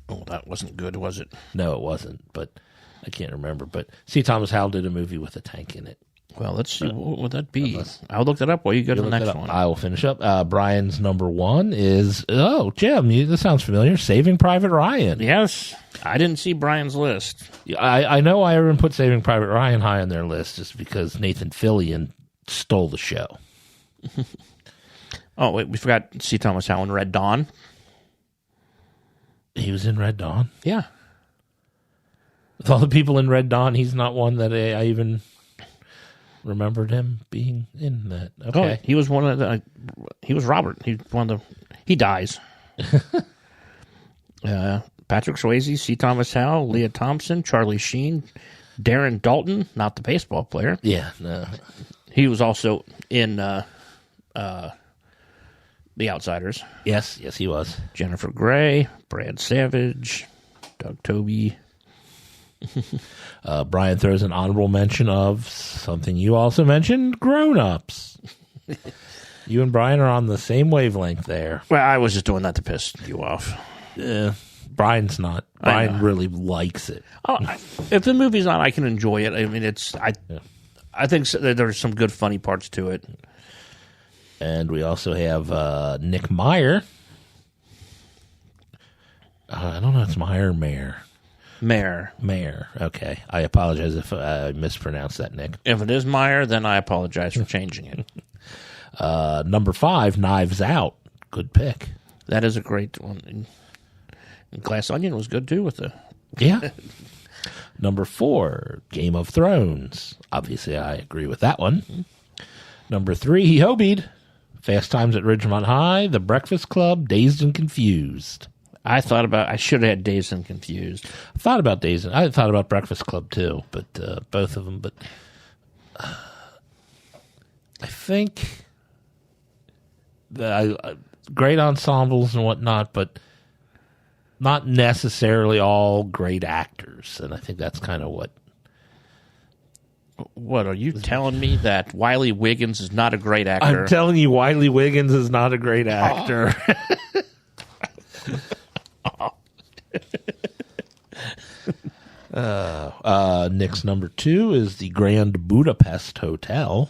Oh, that wasn't good, was it? No, it wasn't. But I can't remember. But C. Thomas Howell did a movie with a tank in it. Well, let's see. What would that be? I'll look that up while you go to the next one. I will finish up. Brian's number 1 is, Jim, this sounds familiar, Saving Private Ryan. Yes. I didn't see Brian's list. I know everyone put Saving Private Ryan high on their list just because Nathan Fillion stole the show. Oh, wait, we forgot C. Thomas Howell in Red Dawn. He was in Red Dawn? Yeah. With all the people in Red Dawn, he's not one that I even remembered him being in that. Okay. Oh, he was one of the. He was Robert. He dies. Patrick Swayze, C. Thomas Howell, Leah Thompson, Charlie Sheen, Darren Dalton, not the baseball player. Yeah, no. He was also in The Outsiders. Yes, he was. Jennifer Grey, Brad Savage, Doug Toby. Brian throws an honorable mention of something you also mentioned, Grown Ups. You and Brian are on the same wavelength there. Well, I was just doing that to piss you off. Brian's not. Brian really likes it. Oh, if the movie's on, I can enjoy it. I mean, I think there's some good funny parts to it. And we also have Nick Meyer. I don't know if it's Meyer or Mayer. Mayer. Okay. I apologize if I mispronounced that, Nick. If it is Meyer, then I apologize for changing it. Number 5, Knives Out. Good pick. That is a great one. And Glass Onion was good, too, with the... Yeah. Number 4, Game of Thrones. Obviously, I agree with that one. Number 3, he hobied. Fast Times at Ridgemont High, The Breakfast Club, Dazed and Confused. I should have had Dazed and Confused. I thought about Breakfast Club, too, but both of them. But I think that great ensembles and whatnot, but not necessarily all great actors. And I think that's kind of what... What, are you telling me that Wiley Wiggins is not a great actor? I'm telling you, Wiley Wiggins is not a great actor. Nick's number 2 is the Grand Budapest Hotel.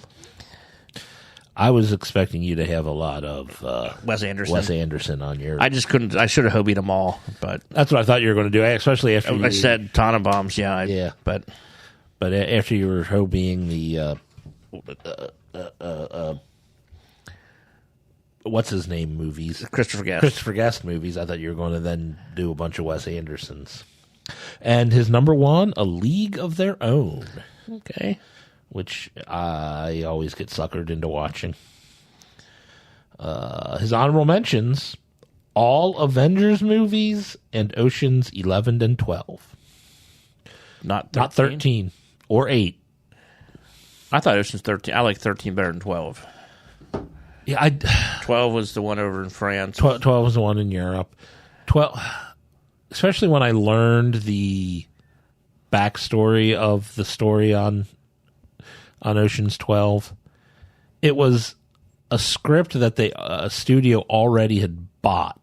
I was expecting you to have a lot of Wes Anderson. Wes Anderson on your... I just couldn't. I should have hobied them all, but that's what I thought you were going to do, especially after I said Tannenbaums. Yeah. But after you were hobying the what's his name movies, Christopher Guest movies, I thought you were going to then do a bunch of Wes Andersons. And his number 1, A League of Their Own. Okay. Which I always get suckered into watching. His honorable mentions, all Avengers movies and Oceans 11 and 12. Not 13 or 8. I thought Ocean's 13. I like 13 better than 12. Yeah, 12 was the one over in France. 12 was the one in Europe. 12, especially when I learned the backstory of the story on Ocean's 12. It was a script that a studio already had bought.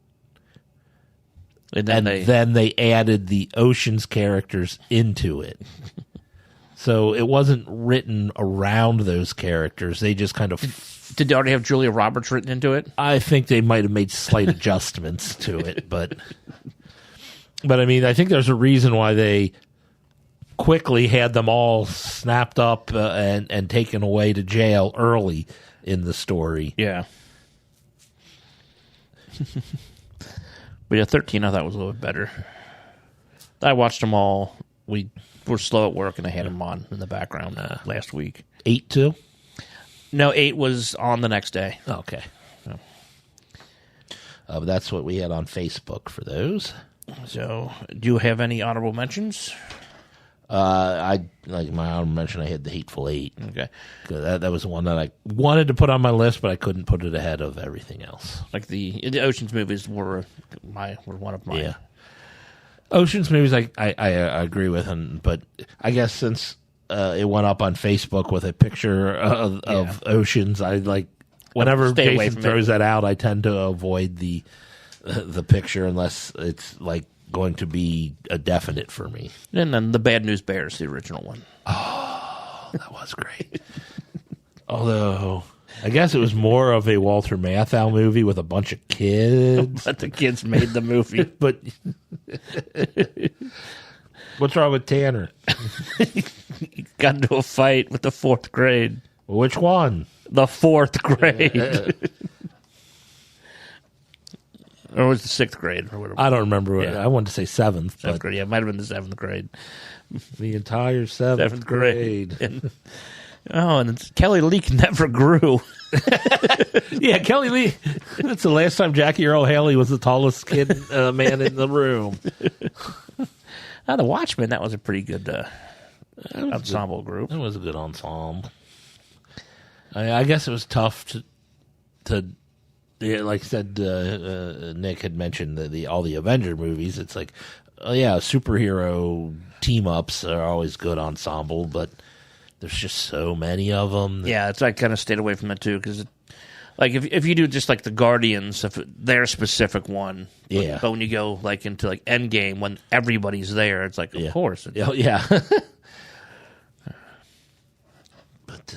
And then they added the Ocean's characters into it. So it wasn't written around those characters. They just kind of... Did they already have Julia Roberts written into it? I think they might have made slight adjustments to it, but I mean, I think there's a reason why they quickly had them all snapped up and taken away to jail early in the story. Yeah. But yeah, 13 I thought was a little bit better. I watched them all. We were slow at work, and I had them on in the background last week. 8 too? No, 8 was on the next day. Okay. But that's what we had on Facebook for those. So, do you have any honorable mentions? I like my honorable mention. I had the Hateful Eight. Okay, that was the one that I wanted to put on my list, but I couldn't put it ahead of everything else. Like the Ocean's movies were one of mine. Yeah, Ocean's movies I agree with, but I guess since it went up on Facebook with a picture of Oceans, I like whenever Jason throws that out, I tend to avoid the picture unless it's like going to be a definite for me. And then The Bad News Bears, the original one. Oh, that was great. Although, I guess it was more of a Walter Matthau movie with a bunch of kids. But the kids made the movie. But what's wrong with Tanner? He got into a fight with the 4th grade. Which one? The 4th grade. Or was it the 6th grade or whatever? I don't remember. I wanted to say 7th. Grade. Yeah, it might have been the 7th grade. The entire seventh grade. And Kelly Leak never grew. Yeah, Kelly Lee. That's the last time Jackie Earl Haley was the tallest man in the room. The Watchmen, that was a pretty good ensemble group. That was a good ensemble. I guess it was tough to like I said, Nick had mentioned all the Avenger movies. It's like, superhero team-ups are always good ensemble, but there's just so many of them. Yeah, I kind of stayed away from that too, because like if you do just like the Guardians, if their specific one, yeah. But when you go like into like Endgame, when everybody's there, it's like of course, yeah. But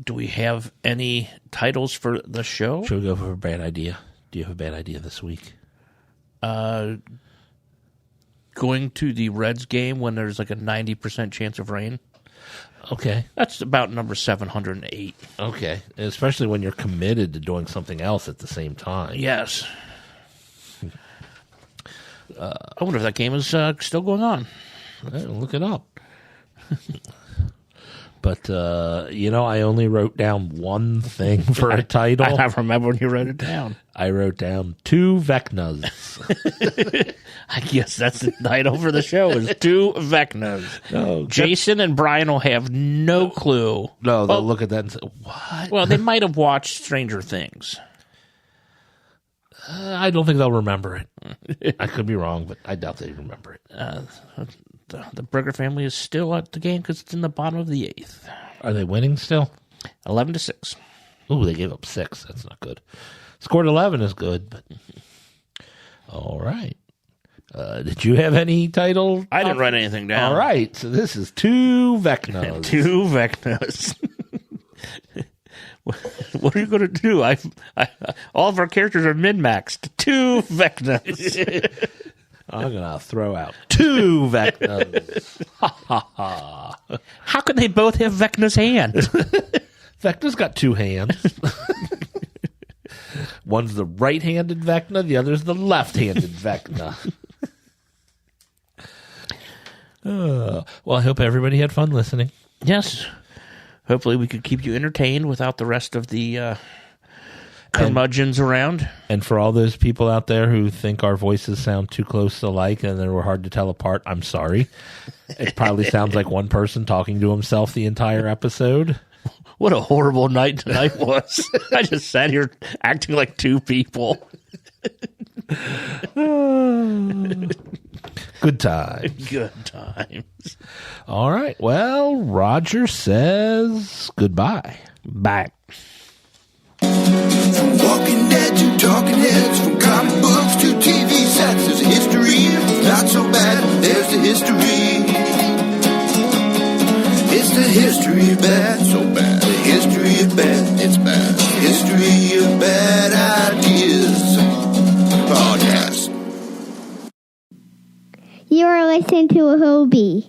do we have any titles for the show? Should we go for a bad idea? Do you have a bad idea this week? Going to the Reds game when there's like a 90% chance of rain. Okay. That's about number 708. Okay. Especially when you're committed to doing something else at the same time. Yes. I wonder if that game is still going on. Look it up. But, I only wrote down one thing for a title. I remember when you wrote it down. I wrote down 2 Vecnas. I guess that's the title for the show is 2 Vecnas. No, Jason and Brian will have no clue. No, they'll look at that and say, what? Well, they might have watched Stranger Things. I don't think they'll remember it. I could be wrong, but I doubt they remember it. The Burger family is still at the game because it's in the bottom of the 8th. Are they winning still? 11-6. Ooh, they gave up 6. That's not good. Scored 11 is good, but all right. Did you have any title? I didn't write anything down. All right, so this is 2 Vecnas. 2 Vecnas. What are you going to do? All of our characters are min-maxed. 2 Vecnas. I'm going to throw out 2 Vecnas. How can they both have Vecna's hand? Vecna's got 2 hands. One's the right-handed Vecna, the other's the left-handed Vecna. Well, I hope everybody had fun listening. Yes. Hopefully we could keep you entertained without the rest of the curmudgeons around. And for all those people out there who think our voices sound too close alike and they were hard to tell apart, I'm sorry. It probably sounds like one person talking to himself the entire episode. What a horrible night tonight was. I just sat here acting like 2 people. Good times. Good times. All right. Well, Roger says goodbye. Bye. From Walking Dead to Talking Heads, from comic books to TV sets, there's a history. Not so bad, there's the history. It's the history of bad, so bad. The history of bad, it's bad. History of bad ideas. Podcast. You are listening to a Hobie.